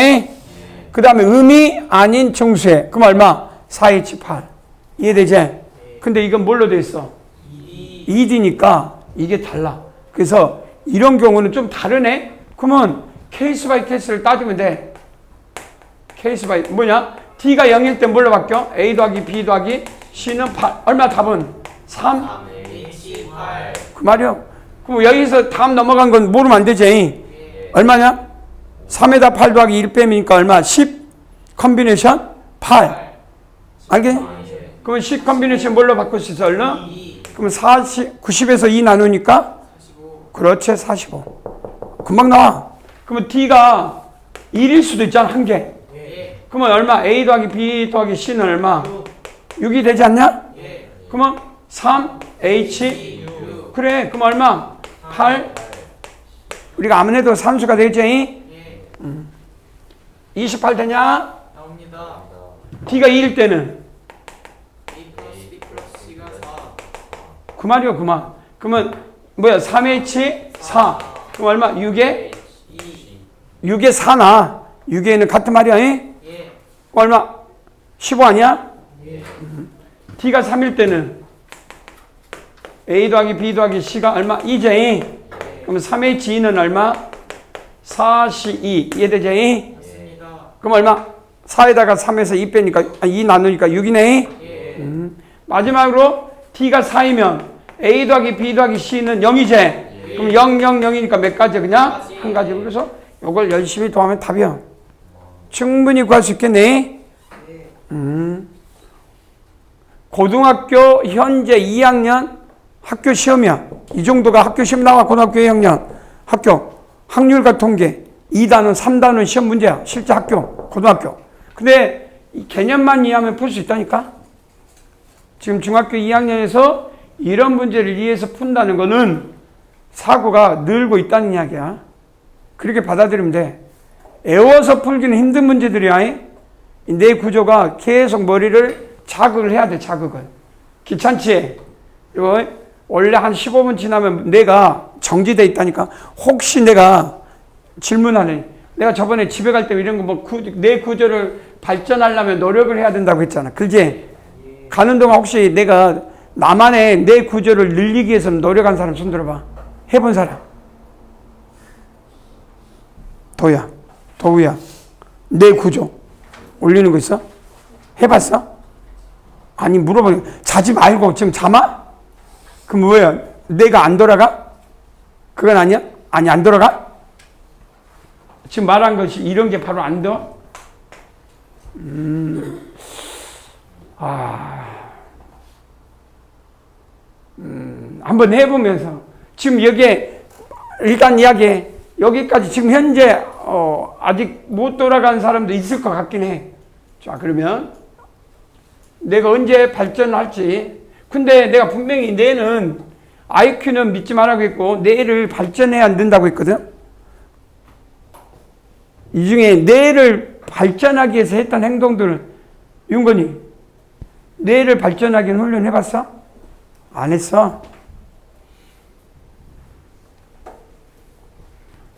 그 다음에 의미 아닌 정수에 그럼 얼마? 4H8 이해되지? 근데 이건 뭘로 돼 있어? 2D니까 이게 달라. 그래서 이런 경우는 좀 다르네? 그러면 케이스 바이 케이스를 따지면 돼. 케이스 바이 뭐냐? D가 0일 때 뭘로 바뀌어? A 더하기 B 더하기 C는 8. 얼마 답은? 3? 그 말이요. 그럼 여기서 다음 넘어간 건 모르면 안 되지. 얼마냐? 3에다 8 더하기 1 빼니까 얼마? 10? 컨비네이션? 8. 알겠니? 그러면 10 컨비네이션 뭘로 바꿀 수 있어? 얼마? 그러면 90에서 2 나누니까? 45. 그렇지, 45. 금방 나와. 그러면 D가 1일 수도 있잖아, 한 개. 그러면 얼마? A 더하기 B 더하기 C는 얼마? 6이 되지 않냐? 그러면 3, H, 6. 그래, 그럼 얼마? 8. 우리가 아무리 해도 산수가 되겠지? 28 되냐? 나옵니다. D가 2일 때는 그 말이요, 그 말. 그러면 뭐야? 3H 4. 그럼 얼마? 6에 6에 4나. 6에는 같은 말이야. 예? 얼마? 15 아니야? T가 3일 때는 A 더하기 B 더하기 C가 얼마? 2제. 그럼 3H2는 얼마? 4C2. 이해되죠? 그럼 얼마? 4에다가 3에서 2 빼니까 2 나누니까 6이네. 마지막으로 T가 4이면 A 더하기 B 더하기 C는 0이제. 그럼 0, 0, 0이니까 몇 가지? 그냥 한 가지. 그래서 이걸 열심히 더하면 답이야. 충분히 구할 수 있겠네. 고등학교 현재 2학년 학교 시험이야. 이 정도가 학교 시험 나와. 고등학교 2학년 학교 확률과 통계 2단원 3단원 시험 문제야. 실제 학교 고등학교. 근데 이 개념만 이해하면 풀 수 있다니까. 지금 중학교 2학년에서 이런 문제를 이해해서 푼다는 거는 사고가 늘고 있다는 이야기야. 그렇게 받아들이면 돼. 애워서 풀기는 힘든 문제들이야. 내 구조가 계속 머리를 자극을 해야 돼. 자극을. 귀찮지? 이거 원래 한 15분 지나면 뇌가 정지돼 있다니까. 혹시 내가 질문하네. 내가 저번에 집에 갈 때 이런 거 뭐 뇌 구조를 발전하려면 노력을 해야 된다고 했잖아. 그지? 가는 동안 혹시 내가 나만의 뇌 구조를 늘리기 위해서는 노력한 사람 손 들어봐. 해본 사람. 도우야. 뇌 구조 올리는 거 있어? 해봤어? 아니 물어보니 자지 말고 지금 잠아? 그럼 뭐야? 뇌가 안 돌아가? 그건 아니야? 아니 안 돌아가? 지금 말한 것이 이런 게 바로 안 돼? 한번 해보면서 지금 여기에 일단 이야기해. 여기까지 지금 현재 아직 못 돌아간 사람도 있을 것 같긴 해. 자 그러면 내가 언제 발전할지. 근데 내가 분명히 뇌는 IQ는 믿지 말라고 했고 뇌를 발전해야 안 된다고 했거든. 이 중에 뇌를 발전하기 위해서 했던 행동들은 윤건이 뇌를 발전하기 위한 훈련 해봤어? 안 했어.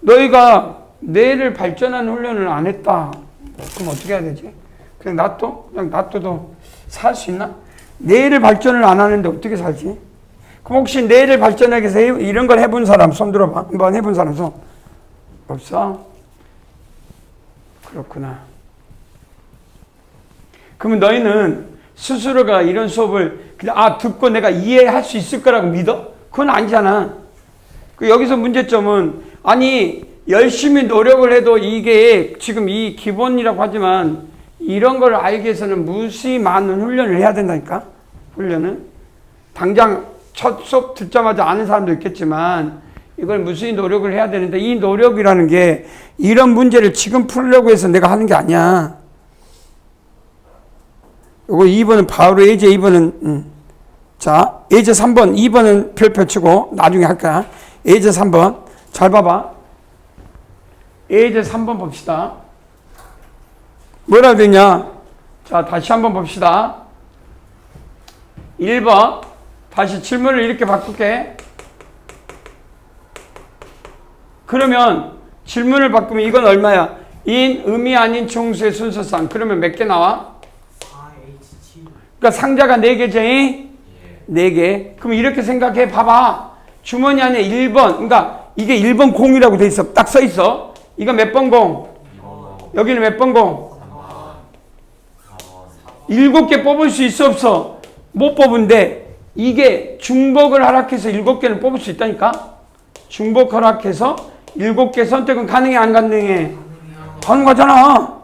너희가 뇌를 발전하는 훈련을 안 했다. 그럼 어떻게 해야 되지? 그냥 놔둬도 살 수 있나? 뇌를 발전을 안 하는데 어떻게 살지? 그럼 혹시 뇌를 발전하기 위해서 이런 걸 해본 사람 손 들어봐. 한번 해본 사람 손. 없어? 그렇구나. 그러면 너희는 스스로가 이런 수업을 그냥 듣고 내가 이해할 수 있을 거라고 믿어? 그건 아니잖아. 여기서 문제점은 아니 열심히 노력을 해도 이게 지금 이 기본이라고 하지만 이런 걸 알기 위해서는 무수히 많은 훈련을 해야 된다니까. 훈련은 당장 첫 수업 듣자마자 아는 사람도 있겠지만 이걸 무수히 노력을 해야 되는데 이 노력이라는 게 이런 문제를 지금 풀려고 해서 내가 하는 게 아니야. 요거 2번은 바로 예제 2번은 자 예제 3번 2번은 별표 치고 나중에 할 거야. 예제 3번 잘 봐봐. 예제 3번 봅시다. 뭐라 되냐? 자 다시 한번 봅시다. 1번 다시 질문을 이렇게 바꿀게. 그러면 질문을 바꾸면 이건 얼마야? 인, 음이 아닌 총수의 순서상. 그러면 몇 개 나와? 4H7. 그러니까 상자가 4개지? 4개. 그럼 이렇게 생각해 봐봐. 주머니 안에 1번. 그러니까 이게 1번 공이라고 돼 있어. 딱 써 있어. 이거 몇 번 공? 2번. 여기는 몇 번 공? 3번. 7개 뽑을 수 있어 없어? 못 뽑은데 이게 중복을 허락해서 7개는 뽑을 수 있다니까? 중복 허락해서 7개 선택은 가능해 안 가능해? 가능하잖아.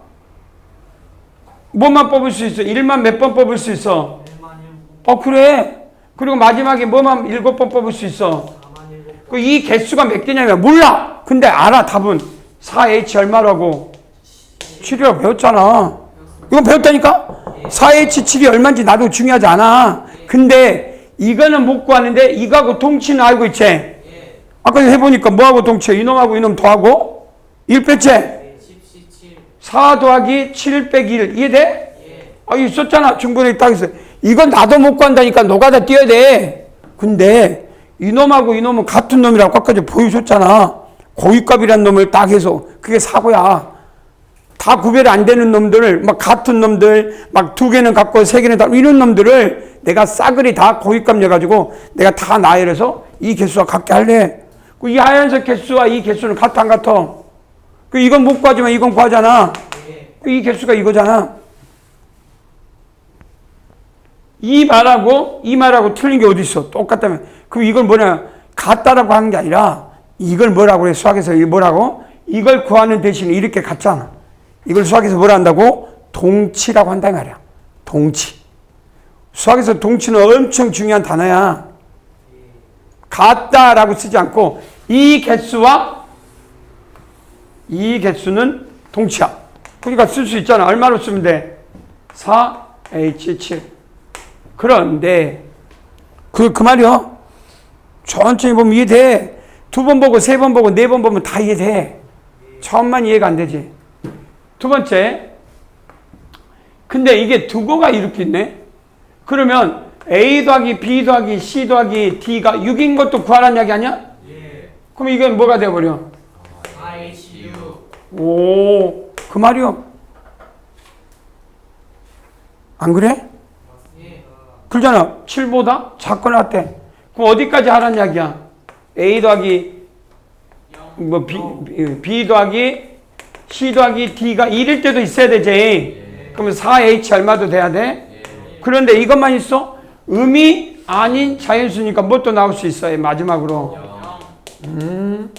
뭐만 뽑을 수 있어? 1만 몇 번 뽑을 수 있어? 1만 1번. 그래. 그리고 마지막에 뭐만 7번 뽑을 수 있어? 4만 1번. 그 이 개수가 몇 개냐면 몰라. 근데 알아. 답은 4H 얼마라고? 7이라고 배웠잖아. 이건 배웠다니까? 4H7이 얼마인지 나도 중요하지 않아. 근데 이거는 못 구하는데 이거하고 동치는 알고 있지? 아까 해보니까 뭐하고 동치야? 이놈하고 이놈 더하고 1 뺐지? 17. 4 더하기 7 빼기 1 이해돼? 이거 썼잖아. 중분에 딱 있어. 이건 나도 못 구한다니까 노가다 띄어야 돼. 근데 이놈하고 이놈은 같은 놈이라고 아까 보여줬잖아. 고깃값이란 놈을 딱 해서 그게 사고야. 다 구별이 안 되는 놈들, 막 같은 놈들, 막 2개는 갖고 3개는 다 이런 놈들을 내가 싸그리 다 고깃값 내가지고 내가 다 나열해서 이 개수와 같게 할래. 이 하얀색 개수와 이 개수는 같아 안 같아? 이건 못 구하지만 이건 구하잖아. 이 개수가 이거잖아. 이 말하고 틀린 게 어디 있어? 똑같다면. 그럼 이걸 뭐냐? 같다라고 하는 게 아니라 이걸 뭐라고 그래? 수학에서 이게 뭐라고? 이걸 구하는 대신에 이렇게 같잖아. 이걸 수학에서 뭐라 한다고? 동치라고 한다 이 말이야. 동치. 수학에서 동치는 엄청 중요한 단어야. 같다라고 쓰지 않고 이 개수와 이 개수는 동치야. 그러니까 쓸 수 있잖아. 얼마로 쓰면 돼? 4H7. 그런데 그 말이요. 천천히 보면 이해돼. 2번 보고 3번 보고 4번 보면 다 이해돼. 처음만 이해가 안 되지. 두 번째, 근데 이게 두고가 이렇게 있네. 그러면 A 더하기 B 더하기 C 더하기 D가 6인 것도 구하라는 이야기 아니야? 예. 그럼 이건 뭐가 되어버려? IHU. 오, 그 말이요. 안 그래? 예. 그러잖아. 7보다 작거나 같대. 그럼 어디까지 하라는 이야기야? A 더하기 뭐 B 더하기 C 더하기 D가 1일 때도 있어야 되지. 예. 그러면 4H 얼마도 돼야 돼? 예. 그런데 이것만 있어? 음이 아닌 자연수니까 뭐 또 나올 수 있어요? 마지막으로. 0.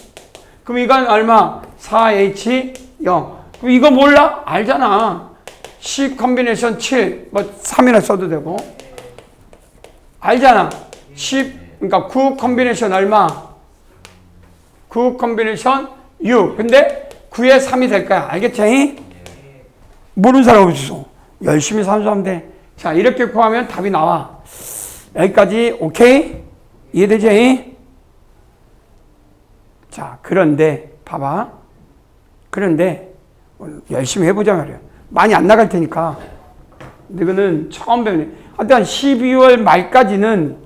그럼 이건 얼마? 4H 0. 그럼 이거 몰라? 알잖아. 10 컨비네이션 7. 뭐 3이나 써도 되고. 알잖아. 10, 그러니까 9 컨비네이션 얼마? 9 컨비네이션 6. 근데 9에 3이 될 거야. 알겠지? 모르는 사람 없어. 열심히 산수하면 돼. 자, 이렇게 구하면 답이 나와. 여기까지 오케이? 이해되지? 자, 그런데 봐봐. 그런데 열심히 해보자 말이야. 많이 안 나갈 테니까. 너는 처음 배우네. 하여튼 12월 말까지는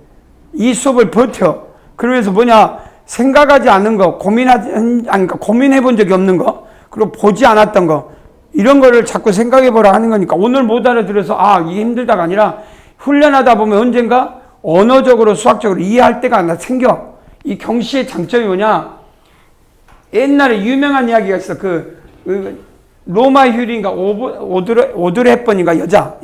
이 수업을 버텨. 그러면서 뭐냐? 생각하지 않은 거, 고민해 본 적이 없는 거, 그리고 보지 않았던 거, 이런 거를 자꾸 생각해 보라 하는 거니까 오늘 못 알아들어서 이게 힘들다가 아니라 훈련하다 보면 언젠가 언어적으로 수학적으로 이해할 때가 하나 생겨. 이 경시의 장점이 뭐냐? 옛날에 유명한 이야기가 있어. 로마 휴리인가 오드레 헵번인가 여자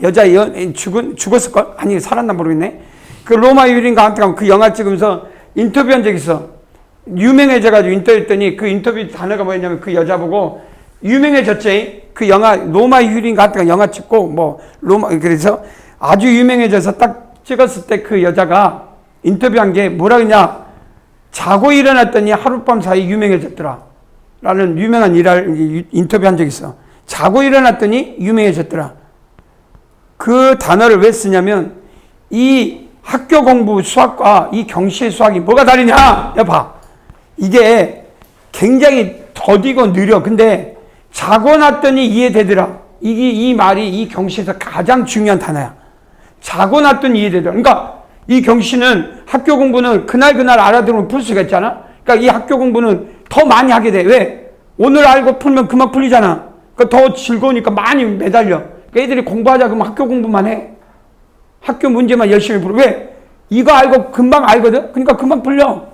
죽었을걸? 아니 살았나 모르겠네. 그 로마 휴리인가 한테 그 영화 찍으면서 인터뷰한 적이 있어. 유명해져가지고 인터뷰했더니 그 인터뷰 단어가 뭐였냐면 그 여자 보고 유명해졌지. 그 영화 로마 휴리인가 한테 영화 찍고 그래서 아주 유명해져서 딱 찍었을 때 그 여자가 인터뷰한 게 뭐라 그러냐? 자고 일어났더니 하룻밤 사이 유명해졌더라. 라는 유명한 인터뷰한 적이 있어. 자고 일어났더니 유명해졌더라. 그 단어를 왜 쓰냐면 이 학교 공부 수학과 이 경시의 수학이 뭐가 다르냐? 봐. 이게 굉장히 더디고 느려. 근데 자고 났더니 이해되더라. 이 말이 이 경시에서 가장 중요한 단어야. 자고 났더니 이해되더라. 그러니까 이 경시는 학교 공부는 그날 알아들으면 풀 수가 있잖아. 그러니까 이 학교 공부는 더 많이 하게 돼. 왜? 오늘 알고 풀면 그만 풀리잖아. 그러니까 더 즐거우니까 많이 매달려. 그러니까 애들이 공부하자 그러면 학교 공부만 해. 학교 문제만 열심히 풀어. 왜? 이거 알고 금방 알거든? 그러니까 금방 풀려.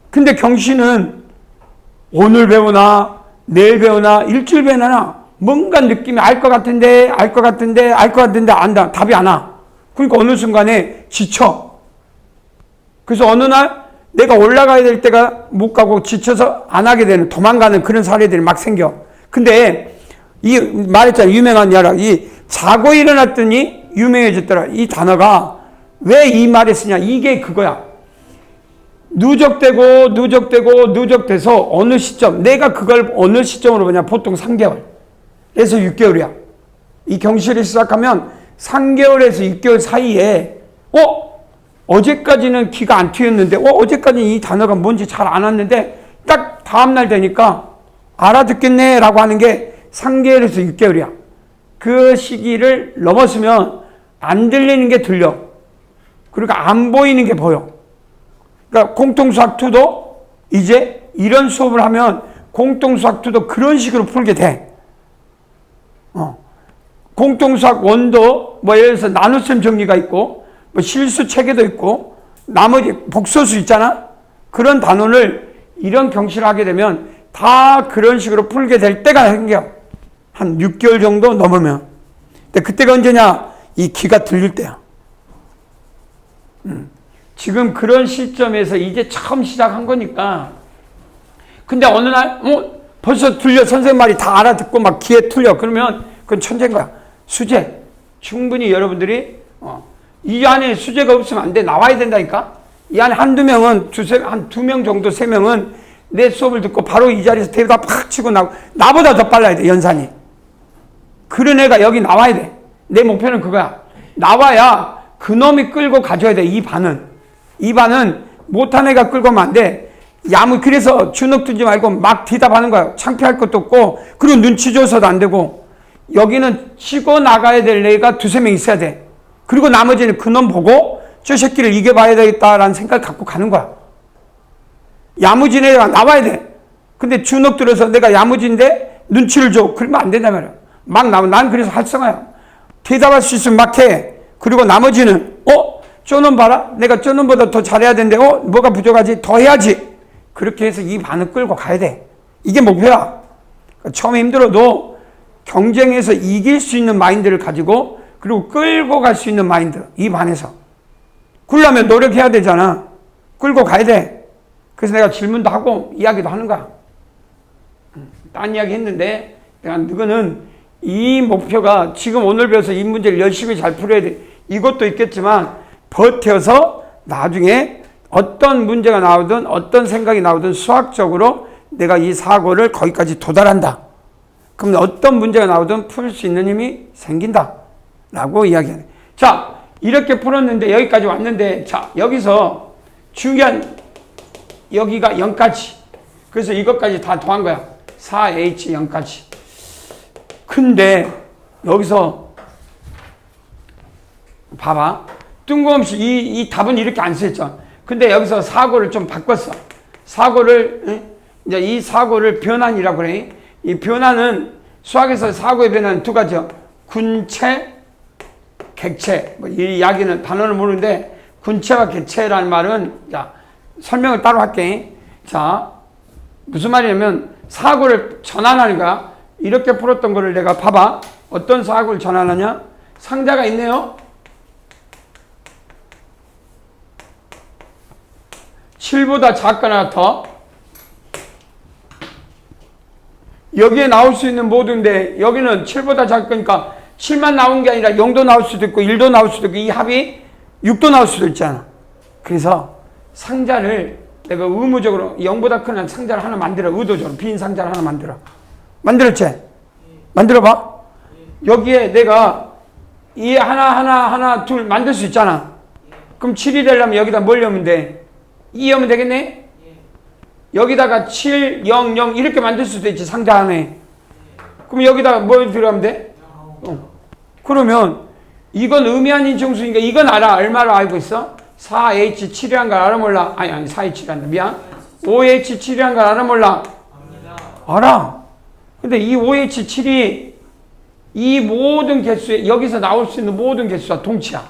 근데 경시는 오늘 배우나 내일 배우나 일주일 배우나 뭔가 느낌이 알 것 같은데 안다. 답이 안 와. 그러니까 어느 순간에 지쳐. 그래서 어느 날 내가 올라가야 될 때가 못 가고 지쳐서 안 하게 되는, 도망가는 그런 사례들이 막 생겨. 근데 이 말했잖아. 유명한 이야기. 이 자고 일어났더니 유명해졌더라. 이 단어가 왜 이 말에 쓰냐. 이게 그거야. 누적돼서 어느 시점, 내가 그걸 어느 시점으로 보냐. 보통 3개월. 에서 6개월이야. 이 경시를 시작하면 3개월에서 6개월 사이에, 어제까지는 귀가 안 트였는데, 어제까지는 이 단어가 뭔지 잘 안 왔는데, 딱 다음날 되니까 알아듣겠네 라고 하는 게 3개월에서 6개월이야. 그 시기를 넘었으면 안 들리는 게 들려. 그러니까 안 보이는 게 보여. 그러니까 공통수학 2도 이제 이런 수업을 하면 공통수학 2도 그런 식으로 풀게 돼. 공통수학 1도 뭐 예를 들어서 나눗셈 정리가 있고 뭐 실수 체계도 있고 나머지 복소수 있잖아. 그런 단원을 이런 경시를 하게 되면 다 그런 식으로 풀게 될 때가 생겨. 한 6개월 정도 넘으면. 근데 그때가 언제냐? 이 기가 들릴 때야. 지금 그런 시점에서 이제 처음 시작한 거니까. 근데 어느 날 벌써 들려. 선생님 말이 다 알아듣고 막 귀에 틀려. 그러면 그건 천재인 거야. 수재. 충분히 여러분들이 이 안에 수재가 없으면 안 돼. 나와야 된다니까. 이 안에 한두 명은 한 2명 정도 3명은 내 수업을 듣고 바로 이 자리에서 대답 팍 치고 나보다 더 빨라야 돼. 연산이. 그런 애가 여기 나와야 돼. 내 목표는 그거야. 나와야 그놈이 끌고 가줘야 돼. 이 반은 못한 애가 끌고 오면 안 돼. 그래서 주눅 들지 말고 막 대답하는 거야. 창피할 것도 없고 그리고 눈치 줘서도 안 되고 여기는 치고 나가야 될 애가 2-3명 있어야 돼. 그리고 나머지는 그놈 보고 저 새끼를 이겨봐야 되겠다라는 생각을 갖고 가는 거야. 야무진 애가 나와야 돼. 근데 주눅 들어서 내가 야무진데 눈치를 줘. 그러면 안 된단 말이야. 막 나와. 난 그래서 활성화야. 대답할 수 있으면 막 해. 그리고 나머지는 저놈 봐라. 내가 저놈보다 더 잘해야 되는데 뭐가 부족하지? 더 해야지. 그렇게 해서 이 반을 끌고 가야 돼. 이게 목표야. 처음에 힘들어도 경쟁에서 이길 수 있는 마인드를 가지고 그리고 끌고 갈 수 있는 마인드. 이 반에서. 그러려면 노력해야 되잖아. 끌고 가야 돼. 그래서 내가 질문도 하고 이야기도 하는 거야. 딴 이야기 했는데 내가 너는 이 목표가 지금 오늘 배워서 이 문제를 열심히 잘 풀어야 돼. 이것도 있겠지만 버텨서 나중에 어떤 문제가 나오든 어떤 생각이 나오든 수학적으로 내가 이 사고를 거기까지 도달한다. 그럼 어떤 문제가 나오든 풀 수 있는 힘이 생긴다. 라고 이야기하네. 자, 이렇게 풀었는데 여기까지 왔는데 자, 여기서 중요한 여기가 0까지. 그래서 이것까지 다 더한 거야. 4H 0까지. 근데 여기서 봐봐. 뜬금없이 이 답은 이렇게 안 쓰였죠. 근데 여기서 사고를 좀 바꿨어. 사고를 이제 이 사고를 변환이라고 그래. 이 변환은 수학에서 사고의 변환은 2가지요. 군체, 객체. 이 이야기는 단어를 모르는데 군체와 객체라는 말은 자 설명을 따로 할게. 자 무슨 말이냐면 사고를 전환하는 거야. 이렇게 풀었던 거를 내가 봐봐. 어떤 사고를 전환하냐? 상자가 있네요. 7보다 작거나 같아. 여기에 나올 수 있는 모두인데 여기는 7보다 작으니까 7만 나온 게 아니라 0도 나올 수도 있고 1도 나올 수도 있고 이 합이 6도 나올 수도 있잖아. 그래서 상자를 내가 의무적으로 0보다 큰 상자를 하나 만들어. 의도적으로 빈 상자를 하나 만들어. 만들었지? 만들어봐. 여기에 내가 이 하나 둘 만들 수 있잖아. 그럼 7이 되려면 여기다 뭘 넣으면 돼? 2 넣으면 되겠네? 여기다가 7, 0, 0 이렇게 만들 수도 있지. 상자 안에. 그럼 여기다가 뭘 들어가면 돼? 그러면 이건 의미한 인정수니까 이건 알아. 얼마로 알고 있어? 4H7이란 걸 알아 몰라? 아니 4H7이란다. 미안. 5H7이란 걸 알아 몰라? 알아. 근데 이 5H7이 이 모든 개수에 여기서 나올 수 있는 모든 개수와 동치야.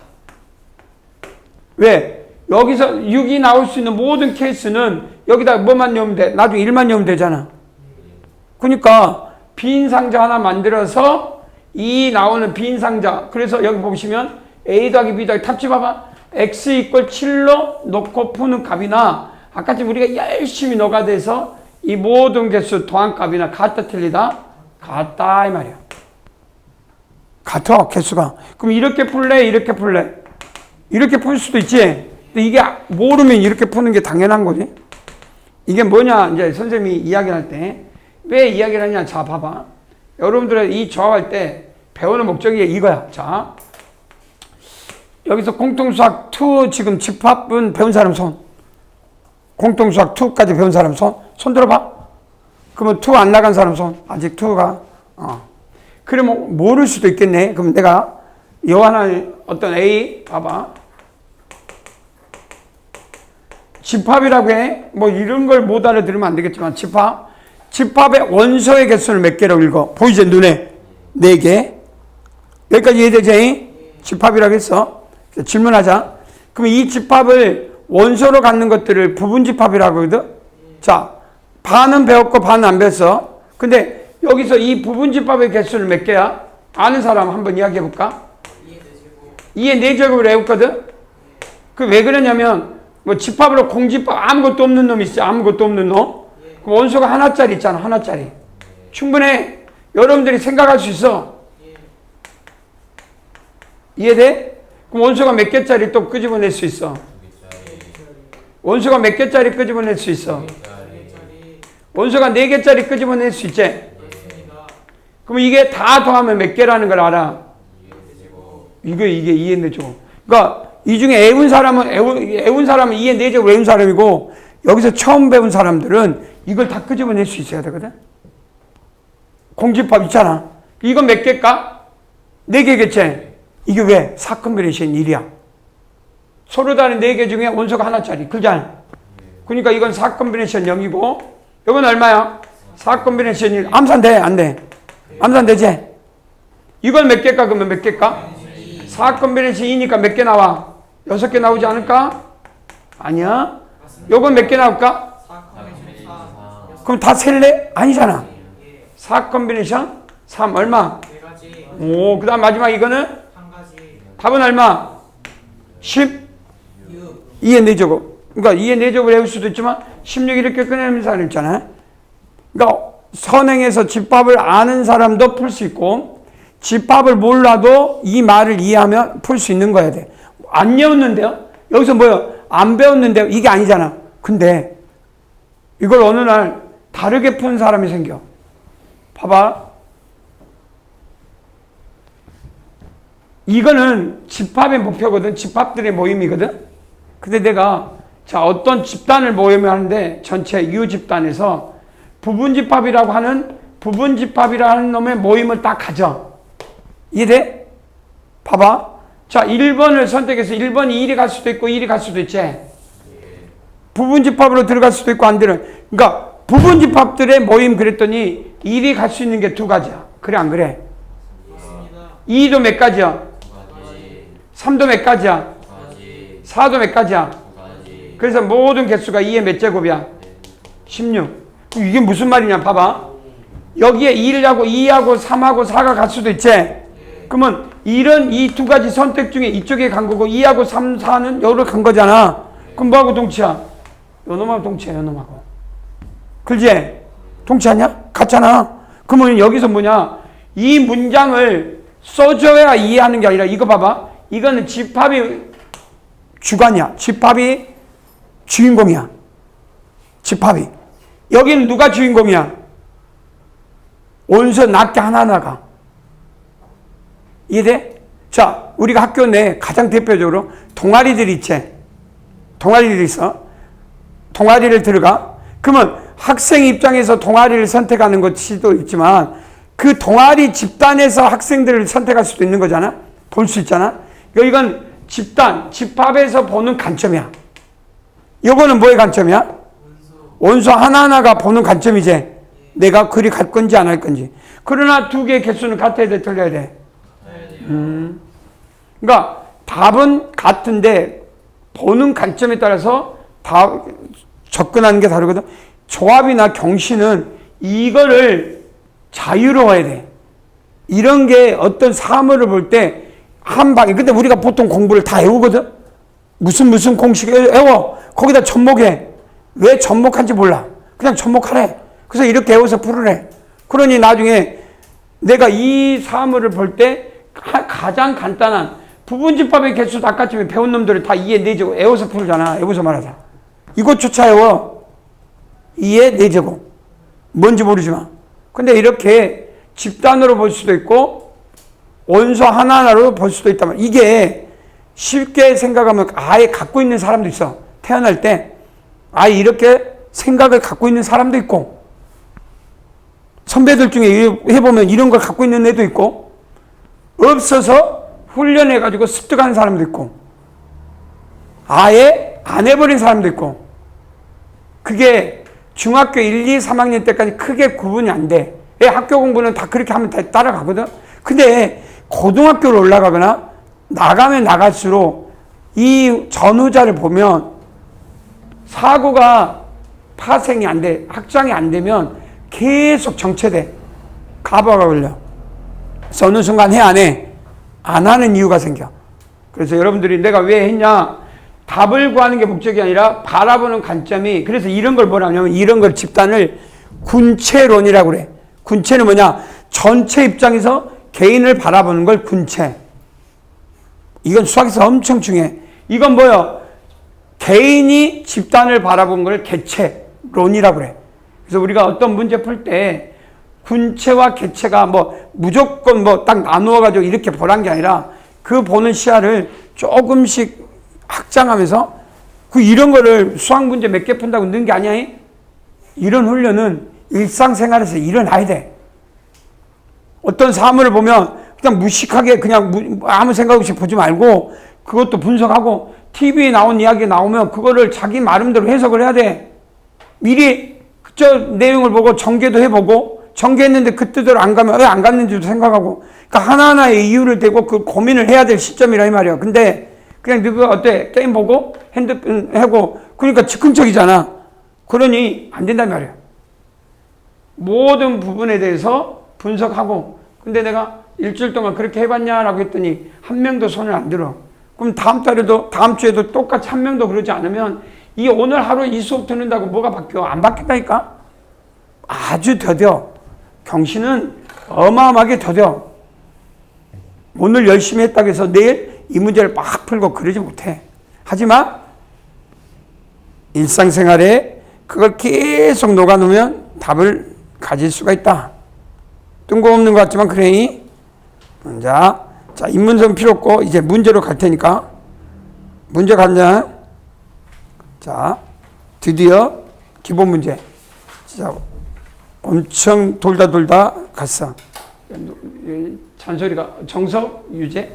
왜? 여기서 6이 나올 수 있는 모든 케이스는 여기다 뭐만 넣으면 돼? 나중에 1만 넣으면 되잖아. 그러니까 빈 상자 하나 만들어서 이 나오는 빈 상자. 그래서 여기 보시면 A 더하기 B 더하기 탑지 봐봐. X 이퀄 7로 놓고 푸는 값이나 아까 지금 우리가 열심히 녹아대서 이 모든 개수 더한 값이나 같다 틀리다? 같다 이 말이야. 같아 개수가. 그럼 이렇게 풀래? 이렇게 풀래? 이렇게 풀 수도 있지. 근데 이게 모르면 이렇게 푸는 게 당연한 거지. 이게 뭐냐 이제 선생님이 이야기할 때 왜 이야기를 하냐. 자 봐봐. 여러분들의 이 조합할 때 배우는 목적이 이거야. 자 여기서 공통수학 2 지금 집합은 배운 사람 손. 공통수학 2까지 배운 사람 손. 손 들어봐. 그러면 2 안 나간 사람 손. 아직 2가 그러면 모를 수도 있겠네. 그럼 내가 요 하나 어떤 A 봐봐. 집합이라고 해. 뭐 이런 걸 못 알아들으면 안 되겠지만 집합의 원소의 개수를 몇 개라고 읽어? 보이죠? 눈에 4개. 여기까지 이해되지? 집합이라고 했어. 질문하자. 그럼 이 집합을 원소로 갖는 것들을 부분집합이라고 하거든? 자, 반은 배웠고 반은 안 배웠어. 근데 여기서 이 부분집합의 개수를 몇 개야? 아는 사람 한번 이야기해볼까? 2의 4제곱을 외웠거든? 그 왜 그러냐면 뭐 집합으로 공집합 아무것도 없는 놈이 있어. 아무것도 없는 놈. 그럼 원소가 하나짜리 있잖아. 하나짜리. 충분해. 여러분들이 생각할 수 있어. 이해돼? 그럼 원소가 몇 개짜리 또 끄집어낼 수 있어? 원소가 몇 개짜리 끄집어낼 수 있어? 원소가 4개짜리 끄집어낼 수 있지? 그럼 이게 다 더하면 몇 개라는 걸 알아? 이게 2의 4제곱. 그러니까 이 중에 애운 사람은 2의 4제곱 외운 사람이고, 여기서 처음 배운 사람들은 이걸 다 끄집어낼 수 있어야 되거든? 공집합 있잖아. 이건 몇 개일까? 4개겠지? 이게 왜? 4컨비네이션 1이야. 서로 다른 4개 중에 원소가 하나짜리. 그잖아. 그러니까 이건 4컨비네이션 0이고, 이건 얼마야? 4컨비네이션 1. 암산 돼? 안 돼? 암산 되지? 이걸 몇 개일까? 그러면 몇 개일까? 4컨비네이션 2니까 몇 개 나와? 6개 나오지 않을까? 아니야. 요건 몇 개 나올까? 그럼 다 셀래? 아니잖아. 4컨비네이션 3 얼마? 오, 그 다음 마지막 이거는? 답은 얼마? 10? 2의 4제곱. 그러니까 2의 4제곱을 외울 수도 있지만 16 이렇게 꺼내는 사람 있잖아. 그러니까 선행에서 집합을 아는 사람도 풀 수 있고, 집합을 몰라도 이 말을 이해하면 풀 수 있는 거야 돼. 안 외웠는데요? 여기서 뭐요? 안 배웠는데요? 이게 아니잖아. 근데 이걸 어느 날 다르게 푼 사람이 생겨. 봐봐. 이거는 집합의 목표거든. 집합들의 모임이거든. 근데 내가 자 어떤 집단을 모임을 하는데 전체 U 집단에서 부분집합이라고 하는 놈의 모임을 딱 가져. 이해돼? 봐봐. 자, 1번을 선택해서 1번이 1이 갈 수도 있고 1이 갈 수도 있지. 부분집합으로 들어갈 수도 있고 안 들어. 그러니까 부분집합들의 모임 그랬더니 1이 갈 수 있는 게 2가지야. 그래 안 그래? 2도 몇 가지야? 3도 몇 가지야? 4도 몇 가지야? 그래서 모든 개수가 2의 몇 제곱이야? 16. 이게 무슨 말이냐 봐봐. 여기에 1하고 2하고 3하고 4가 갈 수도 있지. 그러면 1은 이 2가지 선택 중에 이쪽에 간 거고 2하고 3, 4는 여기로 간 거잖아. 그럼 뭐하고 동치야? 요놈하고 동치야. 요놈하고. 그렇지? 동치하냐? 같잖아. 그러면 여기서 뭐냐? 이 문장을 써줘야 이해하는 게 아니라 이거 봐봐. 이거는 집합이 주관이야. 집합이 주인공이야. 집합이. 여기는 누가 주인공이야? 원소 낱개 하나하나가. 이해돼? 자, 우리가 학교 내 가장 대표적으로 동아리들이 있지. 동아리들이 있어. 동아리를 들어가. 그러면 학생 입장에서 동아리를 선택하는 것도 있지만 그 동아리 집단에서 학생들을 선택할 수도 있는 거잖아. 볼 수 있잖아. 이건 집단, 집합에서 보는 관점이야. 이거는 뭐의 관점이야? 원소 하나하나가 보는 관점이지. 내가 그리 갈 건지 안 할 건지. 그러나 두 개의 개수는 같아야 돼, 틀려야 돼? 그러니까 답은 같은데 보는 관점에 따라서 다 접근하는 게 다르거든. 조합이나 경시는 이거를 자유로워야 돼. 이런 게 어떤 사물을 볼 때 한 방에. 근데 우리가 보통 공부를 다 외우거든. 무슨 공식 외워. 거기다 접목해. 왜 접목한지 몰라. 그냥 접목하래. 그래서 이렇게 외워서 풀으래. 그러니 나중에 내가 이 사물을 볼 때 가장 간단한 부분집합의 개수 낚아치면 배운 놈들을 다 2의 4제곱 외워서 풀잖아. 외워서 말하자. 이것조차 외워. 2의 4제곱. 뭔지 모르지만. 근데 이렇게 집단으로 볼 수도 있고 원소 하나하나로 볼 수도 있단 말이야. 이게 쉽게 생각하면 아예 갖고 있는 사람도 있어. 태어날 때 아예 이렇게 생각을 갖고 있는 사람도 있고, 선배들 중에 해보면 이런 걸 갖고 있는 애도 있고, 없어서 훈련해가지고 습득하는 사람도 있고, 아예 안 해버린 사람도 있고, 그게 중학교 1, 2, 3학년 때까지 크게 구분이 안 돼. 학교 공부는 다 그렇게 하면 다 따라가거든. 근데 고등학교로 올라가거나 나가면 나갈수록 이 전후자를 보면 사고가 파생이 안 돼, 확장이 안 되면 계속 정체돼. 가부가 걸려. 그래서 어느 순간 해, 안 해? 안 하는 이유가 생겨. 그래서 여러분들이 내가 왜 했냐? 답을 구하는 게 목적이 아니라 바라보는 관점이, 그래서 이런 걸 뭐라 하냐면 이런 걸 집단을 군체론이라고 그래. 군체는 뭐냐? 전체 입장에서 개인을 바라보는 걸 군체. 이건 수학에서 엄청 중요해. 이건 뭐야? 개인이 집단을 바라보는 걸 개체론이라고 그래. 그래서 우리가 어떤 문제 풀 때 군체와 개체가 뭐 무조건 뭐 딱 나누어가지고 이렇게 보란 게 아니라 그 보는 시야를 조금씩 확장하면서 이런 거를 수학 문제 몇 개 푼다고 넣는 게 아니야. 이런 훈련은 일상생활에서 일어나야 돼. 어떤 사물을 보면 그냥 무식하게 그냥 아무 생각 없이 보지 말고 그것도 분석하고 TV에 나온 이야기 나오면 그거를 자기 나름대로 해석을 해야 돼. 미리 저 내용을 보고 전개도 해보고 전개했는데 그 뜻대로 안 가면 왜 안 갔는지도 생각하고 그러니까 하나하나의 이유를 대고 그 고민을 해야 될 시점이라 이 말이야. 근데 그냥 누가 어때? 게임 보고 핸드폰 하고 그러니까 즉흥적이잖아. 그러니 안 된단 말이야. 모든 부분에 대해서 분석하고 근데 내가 일주일 동안 그렇게 해봤냐라고 했더니 한 명도 손을 안 들어. 그럼 다음 주에도 똑같이 한 명도 그러지 않으면 이 오늘 하루 이 수업 듣는다고 뭐가 바뀌어? 안 바뀐다니까? 아주 더뎌. 경신은 어마어마하게 더뎌. 오늘 열심히 했다고 해서 내일 이 문제를 막 풀고 그러지 못해. 하지만 일상생활에 그걸 계속 녹아놓으면 답을 가질 수가 있다. 뜬금없는 것 같지만 그래. 자, 인문서는 필요 없고 이제 문제로 갈 테니까 문제 간다. 자, 드디어 기본 문제. 진짜 엄청 돌다 갔어. 잔소리가 정석 유제?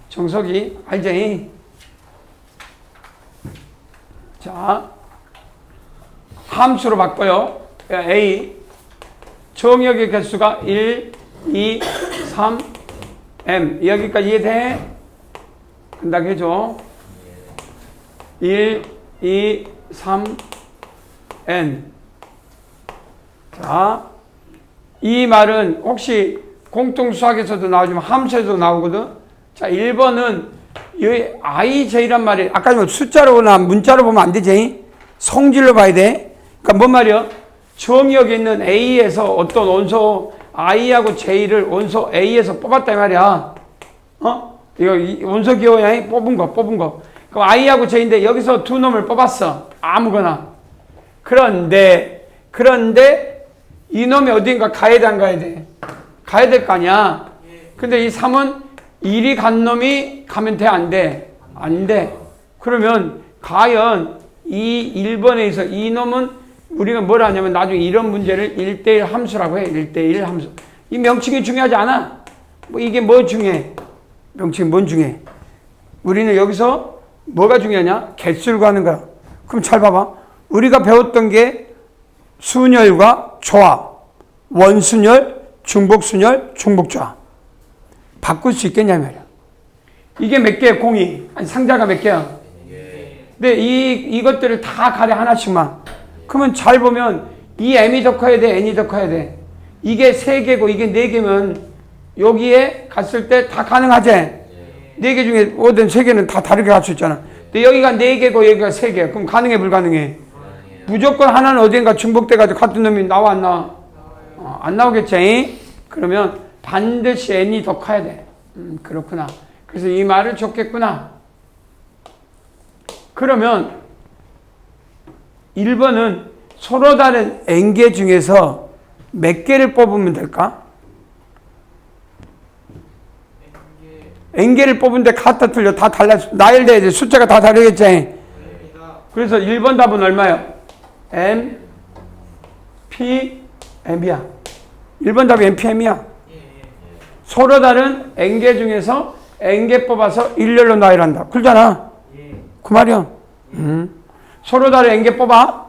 정석이 알지? 자, 함수로 바꿔요. A 정역의 개수가 1, 2, 3, M 여기까지 이해돼? 끝나게 해줘. 1, 2, 3, N. 자, 이 말은 혹시 공통수학에서도 나오지만 함수에도 나오거든. 자, 1번은 이 IJ란 말이 아까 뭐 숫자로나 문자로 보면 안 되지. 성질로 봐야 돼. 그러니까 뭔 말이야? 정역에 있는 A에서 어떤 원소 I하고 J를 원소 A에서 뽑았다 이 말이야. 이거 원소 기호야 뽑은 거. 그럼 I하고 J인데 여기서 두 놈을 뽑았어. 아무거나. 그런데 이 놈이 어딘가 가야 돼 안 가야 돼? 가야 될 거 아니야. 근데 이 3은 1이 간 놈이 가면 돼 안 돼? 안 돼. 그러면 과연 이 1번에서 이 놈은 우리가 뭐라 하냐면 나중에 이런 문제를 1대1 함수라고 해. 1대1 함수. 이 명칭이 중요하지 않아. 뭐 이게 뭐 중요해? 명칭이 뭔 중요해? 우리는 여기서 뭐가 중요하냐? 개수를 구하는 거야. 그럼 잘 봐봐. 우리가 배웠던 게 순열과 조합, 원순열, 중복순열, 중복조합. 바꿀 수 있겠냐 말이야. 이게 몇 개야 공이? 아니 상자가 몇 개야? 근데 이것들을 다 가려 하나씩만. 그러면 잘 보면 이 M이 더 커야 돼? N이 더 커야 돼? 이게 3개고 이게 4개면 여기에 갔을 때 다 가능하지? 4개 중에 뭐든 3개는 다 다르게 갈 수 있잖아. 근데 여기가 4개고 여기가 3개. 그럼 가능해 불가능해? 무조건 하나는 어딘가 중복돼가지고 같은 놈이 나와 안 나와? 안 나오겠지? 그러면 반드시 N이 더 커야 돼. 그렇구나. 그래서 이 말을 줬겠구나. 그러면 1번은 서로 다른 N개 중에서 몇 개를 뽑으면 될까? N개를 뽑은데 갖다 틀려. 다 달라. 나열돼야 돼. 숫자가 다 다르겠지? 그래서 1번 답은 얼마예요? M, P, M이야. 1번 답이 M, P, M이야. 서로 다른 N개 중에서 N개 뽑아서 일렬로 나열한다. 그러잖아. 그 말이야. 서로 다른 N개 뽑아.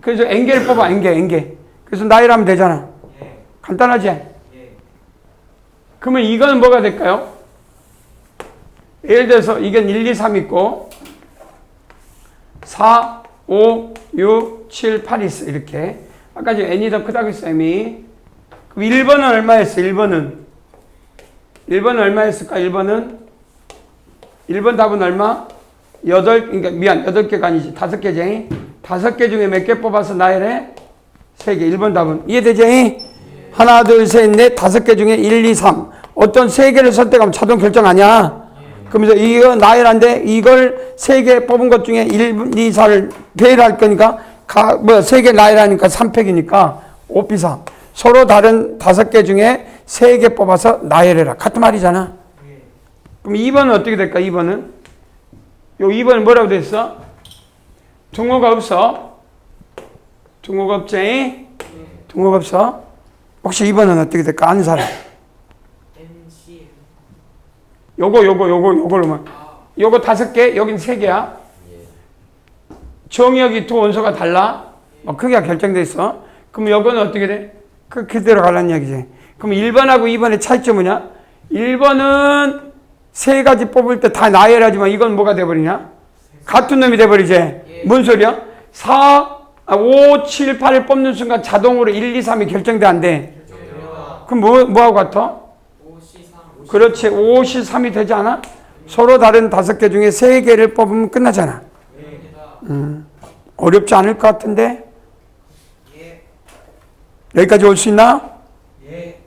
그래서 n개를 뽑아, n개. 그래서 나열하면 되잖아. 예. 간단하지? 예. 그러면 이거는 뭐가 될까요? 예를 들어서 이건 1, 2, 3 있고 4, 5, 6, 7, 8 있어. 이렇게. 아까 지금 n이 더 크다고 했어, m이. 그럼 1번은 얼마였어? 1번은 얼마였을까? 1번 답은 얼마? 8개가 아니지. 5개지. 5개 중에 몇 개 뽑아서 나열해? 3개. 1번 답은. 이해되지? 하나, 둘, 셋, 넷, 5개 중에 1, 2, 3. 어떤 3개를 선택하면 자동 결정 아니야? 그러면서 이거 나열한데 이걸 3개 뽑은 것 중에 1, 2, 4를 배열할 거니까 3개 나열하니까 3팩이니까 5B3. 서로 다른 5개 중에 3개 뽑아서 나열해라. 같은 말이잖아. 예. 그럼 2번은 어떻게 될까? 2번은? 요 2번은 뭐라고 됐어? 등호가 없어. 등호가 없지? 등호가 없어. 혹시 2번은 어떻게 될까? 아는 사람. NC. 요걸로만. 요거 5개, 여긴 3개야. 정의역이 두 원소가 달라. 크기가 결정돼 있어. 그럼 요거는 어떻게 돼? 그대로 가라는 얘기지. 그럼 1번하고 2번의 차이점은 뭐냐? 1번은 3가지 뽑을 때 다 나열하지만 이건 뭐가 돼버리냐? 같은 놈이 돼버리지. 뭔 소리야? 5, 7, 8을 뽑는 순간 자동으로 1, 2, 3이 결정돼 안 돼? 그럼 뭐하고 같아? 5C3. 그렇지. 5, 3이 되지 않아? 서로 다른 5개 중에 3개를 뽑으면 끝나잖아. 어렵지 않을 것 같은데? 예. 여기까지 올 수 있나? 예.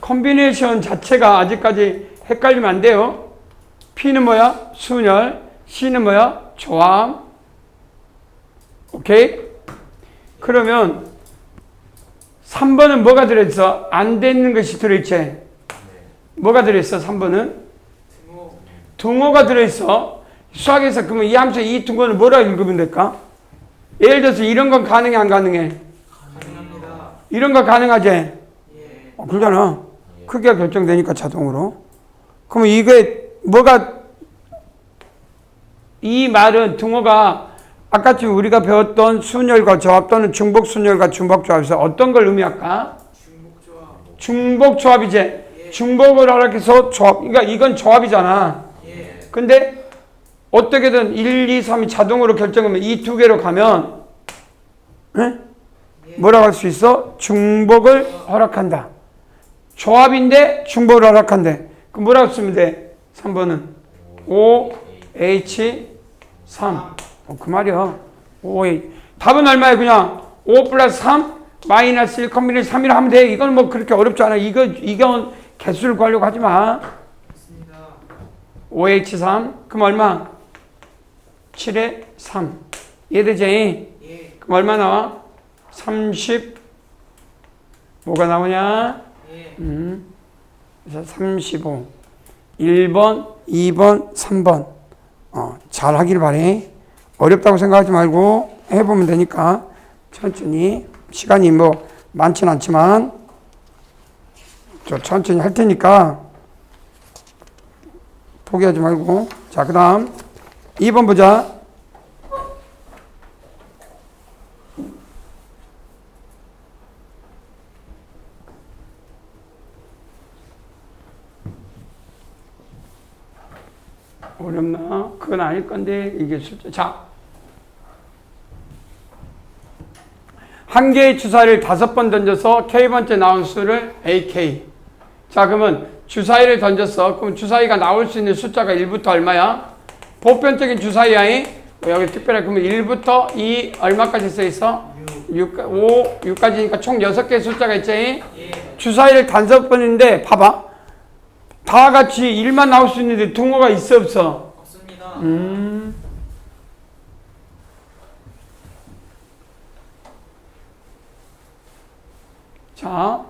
컨비네이션 자체가 아직까지 헷갈리면 안 돼요. P는 뭐야? 순열. C는 뭐야? 조합. 오케이? 그러면 3번은 뭐가 들어있어? 안 되는 것이 들어있지? 뭐가 들어있어? 3번은? 등호. 등호가 들어있어. 수학에서 그러면 이 함수 이 등호는 뭐라 읽으면 될까? 예를 들어서 이런 건 가능해 안 가능해? 가능합니다. 이런 거 가능하지? 예. 그러잖아. 크기가 결정되니까 자동으로. 그러면 이게 뭐가 이 말은 등호가 아까 지금 우리가 배웠던 순열과 조합 또는 중복 순열과 중복 조합에서 어떤 걸 의미할까? 중복조합. 중복 조합이지. 중복을 허락해서 조합. 그러니까 이건 조합이잖아. 예. 근데 어떻게든 1, 2, 3이 자동으로 결정하면 이 두 개로 가면 뭐라고 할 수 있어? 중복을 허락한다. 조합인데 중복을 허락한대. 그럼 뭐라고 쓰면 돼? 3번은 OH3. 그 말이야. OH. 답은 얼마야? 그냥 5 플러스 3 마이너스 1 컨비네이션 3이라 하면 돼. 이건 뭐 그렇게 어렵지 않아. 이건 개수를 구하려고 하지 마. 맞습니다. OH3. 그럼 얼마? 7에 3. 이해되지? 예. 그럼 얼마 나와? 35가 나오냐? 예. 그래서 35. 1번, 2번, 3번. 잘 하길 바래. 어렵다고 생각하지 말고 해보면 되니까 천천히. 시간이 뭐 많진 않지만 저 천천히 할 테니까 포기하지 말고. 자, 그 다음 2번 보자. 어렵나? 그건 아닐 건데 이게 숫자. 자, 한 개의 주사위를 5번 던져서 K번째 나온 수를 AK. 자, 그러면 주사위를 던졌어. 그럼 주사위가 나올 수 있는 숫자가 1부터 얼마야? 보편적인 주사위야. 여기 특별하게 그러면 1부터 2 얼마까지 써 있어? 6, 5, 6까지니까 총 6개의 숫자가 있지? 예. 주사위를 5번인데 봐봐. 다 같이 1만 나올 수 있는데 등호가 있어 없어? 없습니다. 자,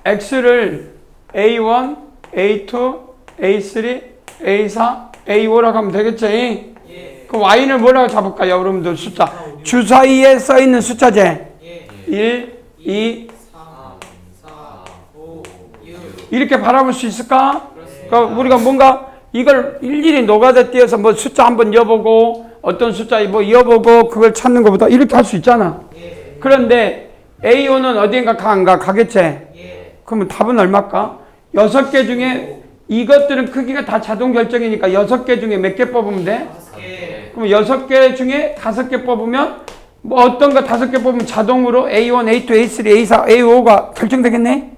X를 A1, A2, A3, A4, A5라고 하면 되겠지? 예. 그럼 Y는 뭐라고 잡을까요, 여러분들 숫자? 주사위에 써 있는 숫자지? 예. 1, 2, 3, 4, 5, 6. 이렇게 바라볼 수 있을까? 그렇습니다. 그러니까 우리가 뭔가 이걸 일일이 노가다 띄어서 뭐 숫자 한번 이어보고 어떤 숫자 뭐 이어보고 그걸 찾는 것보다 이렇게 할 수 있잖아. 그런데 A5는 어디인가 가겠지? 그러면 답은 얼마일까? 6개 중에 이것들은 크기가 다 자동 결정이니까 6개 중에 몇 개 뽑으면 돼? 그럼 6개 중에 5개 뽑으면 뭐 어떤 거 5개 뽑으면 자동으로 A1, A2, A3, A4, A5가 결정되겠네?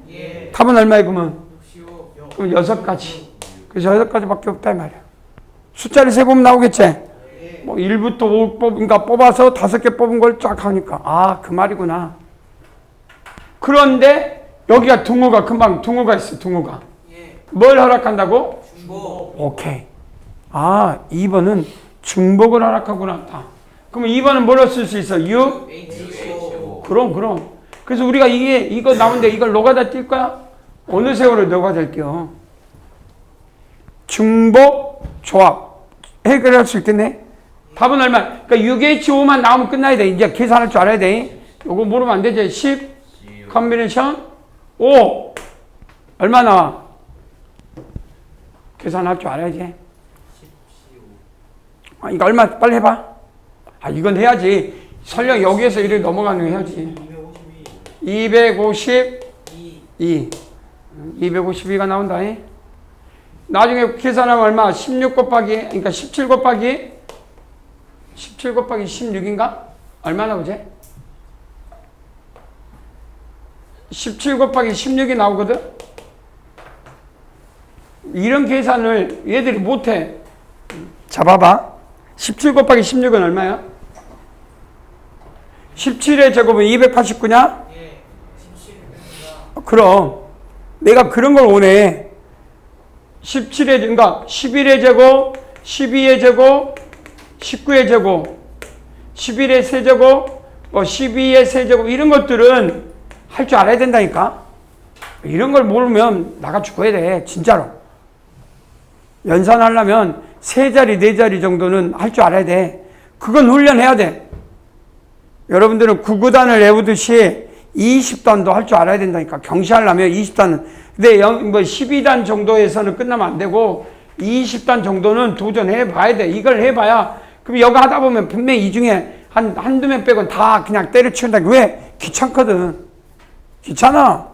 답은 얼마야 그러면? 그럼 6가지. 그래서 6가지밖에 없다 이 말이야. 숫자를 세보면 나오겠지? 뭐 1부터 5 그러니까 뽑아서 5개 뽑은 걸 쫙 하니까 아, 그 말이구나. 그런데 여기가 둥어가 있어. 둥어가. 뭘 허락한다고? 중복. 오케이. 아, 2번은 중복을 허락하구나. 그러면 2번은 뭐로 쓸 수 있어? 6? 그럼. 그래서 우리가 이거 나오는데 이걸 노가다 뛸 거야? 어느 세월을 노가다 뛸게요? 중복, 조합. 해결할 수 있겠네? 답은 얼마? 그러니까 6H5만 나오면 끝나야 돼. 이제 계산할 줄 알아야 돼. 요거 모르면 안 되지. 10, 컨비네이션, 5. 얼마 나와? 계산할 줄 알아야지. 아, 이거 얼마 빨리 해봐. 아, 이건 해야지. 설령 여기에서 이렇게 넘어가는 거 해야지. 252. 252가 나온다. 나중에 계산하면 얼마? 16 곱하기, 그러니까 17 곱하기 16인가? 얼마 나오지? 17 곱하기 16이 나오거든? 이런 계산을 얘들이 못해. 자, 봐봐. 17 곱하기 16은 얼마야? 17의 제곱은 289냐? 예. 17입니다. 그럼 내가 그런 걸 원해. 17의 그러니까 11의 제곱, 12의 제곱, 19의 제곱, 11의 세제곱, 뭐 12의 세제곱 이런 것들은 할 줄 알아야 된다니까. 이런 걸 모르면 나가 죽어야 돼. 진짜로. 연산하려면 3자리, 4자리 정도는 할 줄 알아야 돼. 그건 훈련해야 돼. 여러분들은 9구단을 외우듯이 20단도 할 줄 알아야 된다니까. 경시하려면 20단은. 근데 뭐 12단 정도에서는 끝나면 안 되고 20단 정도는 도전해 봐야 돼. 이걸 해봐야. 그럼 여기 하다 보면 분명히 이 중에 한두 명 빼고는 다 그냥 때려치운다. 왜? 귀찮거든. 귀찮아.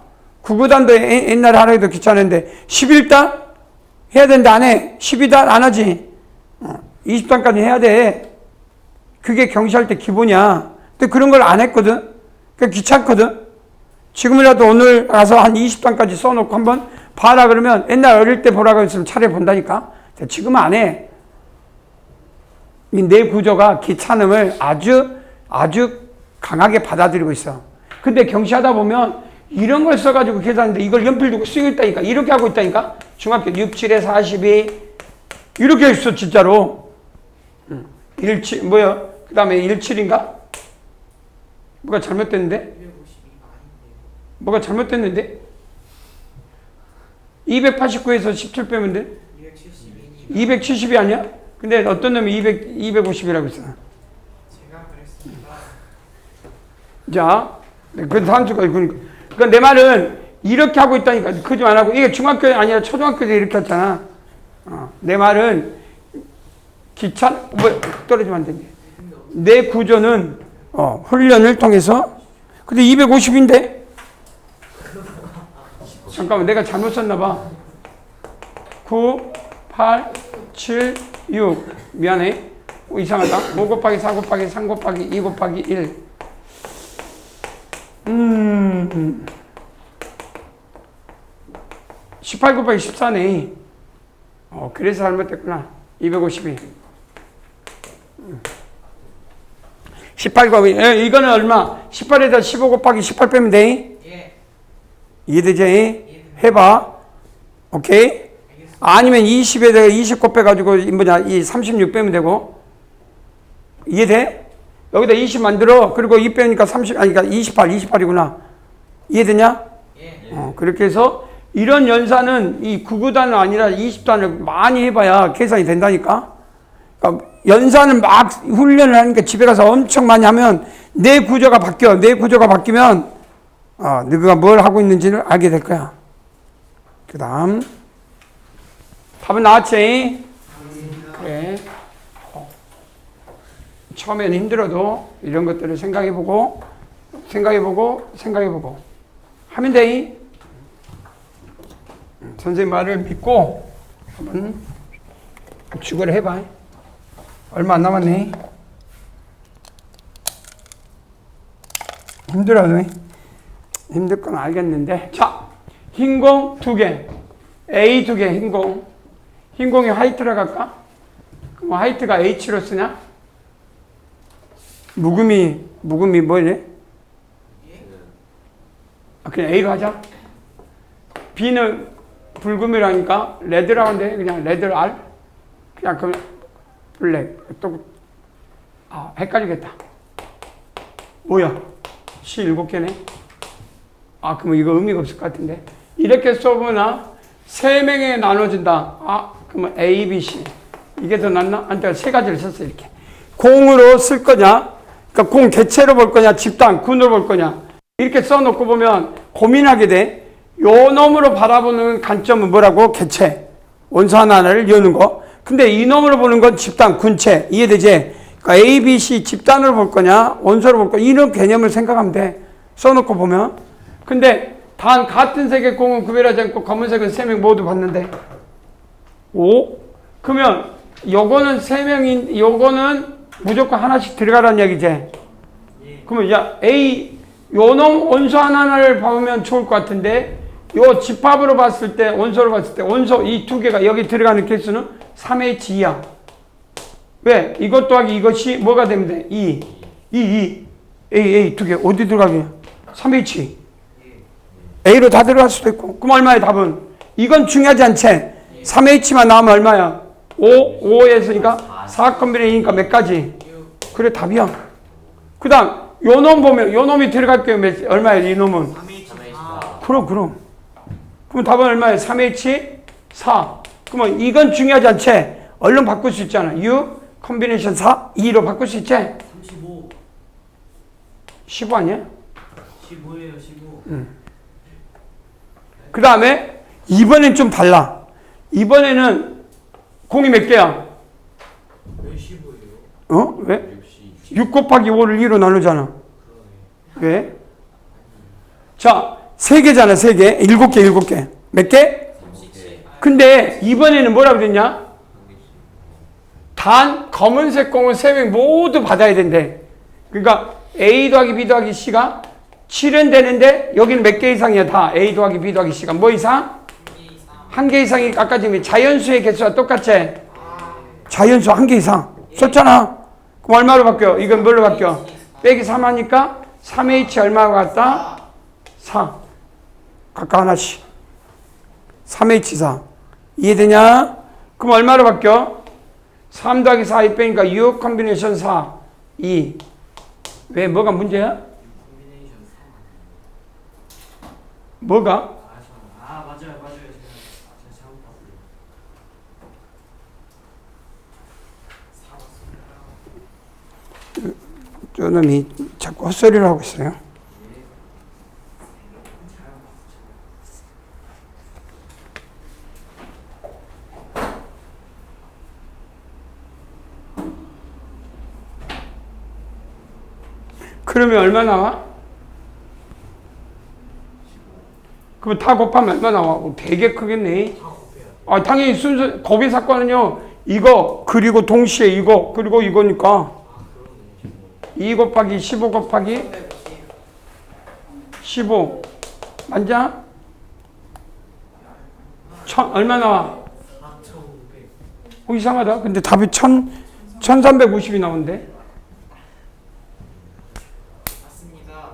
9구단도 옛날에 하라 해도 귀찮은데 11단? 해야 되는데 안 해. 12단 안 하지. 20단까지 해야 돼. 그게 경시할 때 기본이야. 근데 그런 걸 안 했거든. 그러니까 귀찮거든. 지금이라도 오늘 가서 한 20단까지 써놓고 한번 봐라 그러면 옛날 어릴 때 보라고 했으면 차라리 본다니까. 지금은 안 해. 이 내 구조가 귀찮음을 아주 강하게 받아들이고 있어. 근데 경시하다 보면 이런 걸 써가지고 계산하는데 이걸 연필 두고 쓰고 있다니까. 이렇게 하고 있다니까. 중학교 6, 7에 42 이렇게 있어 진짜로. 17 뭐야? 그 다음에 17인가? 뭐가 잘못됐는데? 252가 아닌데. 뭐가 잘못됐는데? 289에서 17 빼면 돼? 272입니다. 270이 아니야? 근데 어떤 놈이 250이라고 했어. 제가 그랬습니다. 자, 그 산수가 그러니까 내 말은 이렇게 하고 있다니까. 그지 안 하고 이게 중학교 아니라 초등학교도 이렇게 했잖아. 내 말은 뭐 떨어지면 안 된대. 내 구조는 훈련을 통해서. 근데 250인데? 잠깐만 내가 잘못 썼나 봐. 9, 8, 7, 6 미안해. 이상하다. 5 곱하기 4 곱하기 3 곱하기 2 곱하기 1 18 곱하기 14네. 그래서 잘못됐구나. 252 18 곱하기 이거는 얼마? 18에다 15 곱하기 18 빼면 돼. 예. 이해되지? 해봐. 오케이? 아니면 20에다가 20 곱해가지고 이 36 빼면 되고. 이해돼? 여기다 20 만들어. 그리고 2 빼니까 30, 아니, 그러니까 28이구나. 이해되냐? 예. 그렇게 해서 이런 연산은 이 9구단은 아니라 20단을 많이 해봐야 계산이 된다니까? 그러니까 연산을 막 훈련을 하니까 집에 가서 엄청 많이 하면 내 구조가 바뀌어. 내 구조가 바뀌면, 너가 뭘 하고 있는지를 알게 될 거야. 그 다음. 답은 나왔지? 그래. 처음에는 힘들어도 이런 것들을 생각해보고 하면 돼. 선생님 말을 믿고 한번 죽어를 해봐. 얼마 안 남았네. 힘들어도 힘들 건 알겠는데. 자, 흰공 2개, A 2개 흰공. 흰공이 화이트라 갈까? 그럼 화이트가 H로 쓰냐? 묵음이 뭐래? 그냥 A로 하자. B는 붉음이라니까 레드라고 하는데 그냥 레드 R? 그냥 그 블랙. 또 헷갈리겠다. 뭐야? C 7개네? 그럼 이거 의미가 없을 것 같은데. 이렇게 써보나 3명에 나눠진다. 그러면 A, B, C. 이게 더 낫나? 내가 3가지를 썼어, 이렇게. 공으로 쓸 거냐? 그러니까 공 개체로 볼 거냐? 집단, 군으로 볼 거냐? 이렇게 써놓고 보면 고민하게 돼. 요 놈으로 바라보는 관점은 뭐라고? 개체. 원소 하나를 여는 거. 근데 이 놈으로 보는 건 집단, 군체. 이해되지? 그러니까 A, B, C 집단으로 볼 거냐? 원소로 볼 거냐? 이런 개념을 생각하면 돼. 써놓고 보면. 근데 단 같은 색의 공은 구별하지 않고 검은색은 3명 모두 봤는데. 그러면 요거는 3명인, 요거는 무조건 하나씩 들어가라는 얘기지. 그러면 야, A, 요 놈 원소 하나를 봐보면 좋을 것 같은데, 요 집합으로 봤을 때, 원소로 봤을 때, 원소 이 2개가 여기 들어가는 개수는 3H2야. 왜? 이것 더하기 이것이 뭐가 되면 돼? 2. A 2개. 어디 들어가게? 3H. A로 다 들어갈 수도 있고. 그럼 얼마야, 답은? 이건 중요하지 않지? 3H만 나오면 얼마야? 5에서니까 4 컴비네이니까 몇 가지? 그래, 답이야. 그 다음, 요 놈 보면, 요 놈이 들어갈게요. 얼마야, 이 놈은? 3H4. 그럼. 그럼 답은 얼마야? 3H4. 그러면 이건 중요하지 않지? 얼른 바꿀 수 있잖아. 6, 컴비네이션 4, 2로 바꿀 수 있지? 35. 15 아니야? 15예요, 15. 그 다음에, 이번엔 좀 달라. 이번에는 공이 몇 개야? 왜 15예요? 왜? 6 곱하기 5를 2로 나누잖아. 왜? 자, 3개잖아, 3개. 7개, 7개. 몇 개? 근데 이번에는 뭐라고 됐냐? 단 검은색 공은 3명 모두 받아야 된대. 그러니까 A 더하기 B 더하기 C가 7은 되는데 여기는 몇 개 이상이야? 다 A 더하기 B 더하기 C가 뭐 이상? 1개 이상이 아까 지금 자연수의 개수와 똑같지? 자연수 1개 이상 썼잖아. 그럼 얼마로 바뀌어? 이건 뭘로 바뀌어? 빼기 3 하니까 3H 얼마가 같다? 4. 각각 하나씩. 3H4. 이해되냐? 그럼 얼마로 바뀌어? 3 더하기 4 2 빼니까 6 컴비네이션 4 2. 왜? 뭐가 문제야? 콤비네이션 3. 뭐가? 맞아요. 제가 잘못 봤어요. 4 맞습니다. 저놈이 자꾸 헛소리를 하고 있어요. 그러면 얼마 나와? 그럼 다 곱하면 얼마 나와? 되게 크겠네. 당연히 순서, 곱의 사건은요, 이거, 그리고 동시에 이거, 그리고 이거니까. 2 곱하기 15 곱하기 15. 맞냐? 얼마 나와? 4,500. 이상하다. 근데 답이 1350이 나온대. 맞습니다.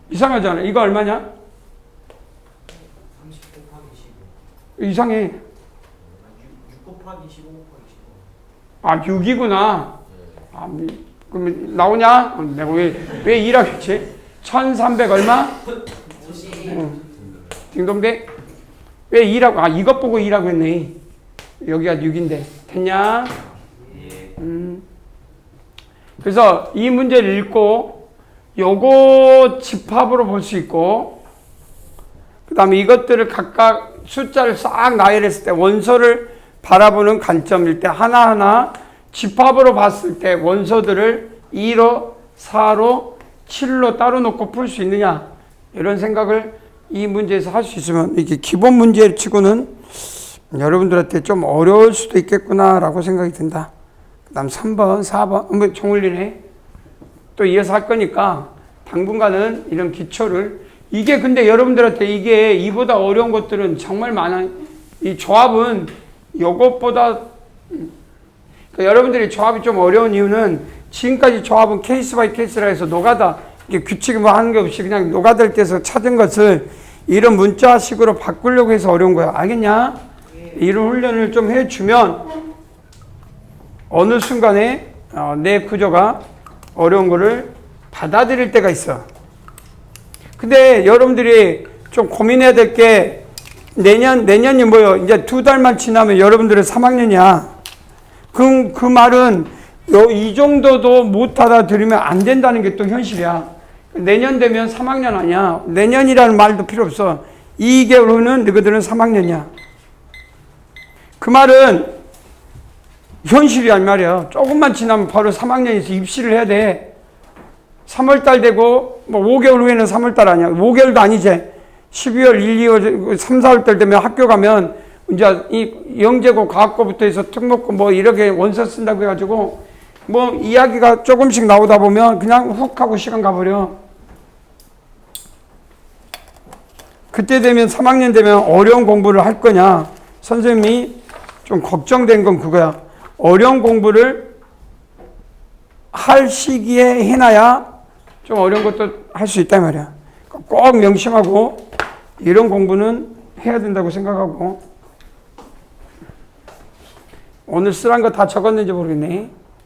이상하잖아. 이거 얼마냐? 30 곱하기 15. 이상해. 6 곱하기 15 곱하기 15. 6이구나. 그럼 나오냐? 내가 왜 2라고 했지? 1300 얼마? 50. 딩동대? 왜 2라고? 이것 보고 2라고 했네. 여기가 6인데. 됐냐? 그래서 이 문제를 읽고 요거 집합으로 볼 수 있고 그 다음에 이것들을 각각 숫자를 싹 나열했을 때 원소를 바라보는 관점일 때 하나하나 집합으로 봤을 때 원소들을 2로, 4로, 7로 따로 놓고 풀 수 있느냐 이런 생각을 이 문제에서 할 수 있으면 이게 기본 문제 치고는 여러분들한테 좀 어려울 수도 있겠구나라고 생각이 든다. 그 다음 3번, 4번, 정울리네. 또 이어서 할 거니까 당분간은 이런 기초를 이게 근데 여러분들한테 이게 이보다 어려운 것들은 정말 많아. 이 조합은 요것보다 그러니까 여러분들이 조합이 좀 어려운 이유는 지금까지 조합은 케이스 바이 케이스라 해서 노가다 이게 규칙이 뭐 하는 게 없이 그냥 노가다를 떼서 찾은 것을 이런 문자식으로 바꾸려고 해서 어려운 거야. 알겠냐? 이런 훈련을 좀 해주면 어느 순간에 내 구조가 어려운 거를 받아들일 때가 있어. 근데 여러분들이 좀 고민해야 될 게 내년이 뭐요? 이제 2달만 지나면 여러분들의 3학년이야. 그 말은 이 정도도 못 알아들으면 안 된다는 게 또 현실이야. 내년 되면 3학년 아니야. 내년이라는 말도 필요 없어. 2개월 후는 너희들은 3학년이야. 그 말은 현실이야 이 말이야. 조금만 지나면 바로 3학년에서 입시를 해야 돼. 3월달 되고 뭐 5개월 후에는 3월달 아니야. 5개월도 아니지. 12월, 1, 2월, 3, 4월달 되면 학교 가면 이제 이 영재고 과학고부터 해서 특목고 뭐 이렇게 원서 쓴다고 해가지고 뭐 이야기가 조금씩 나오다 보면 그냥 훅 하고 시간 가버려. 그때 되면 3학년 되면 어려운 공부를 할 거냐. 선생님이 좀 걱정된 건 그거야. 어려운 공부를 할 시기에 해놔야 좀 어려운 것도 할 수 있단 말이야. 꼭 명심하고 이런 공부는 해야 된다고 생각하고 오늘 쓰란 거 다 적었는지 모르겠네.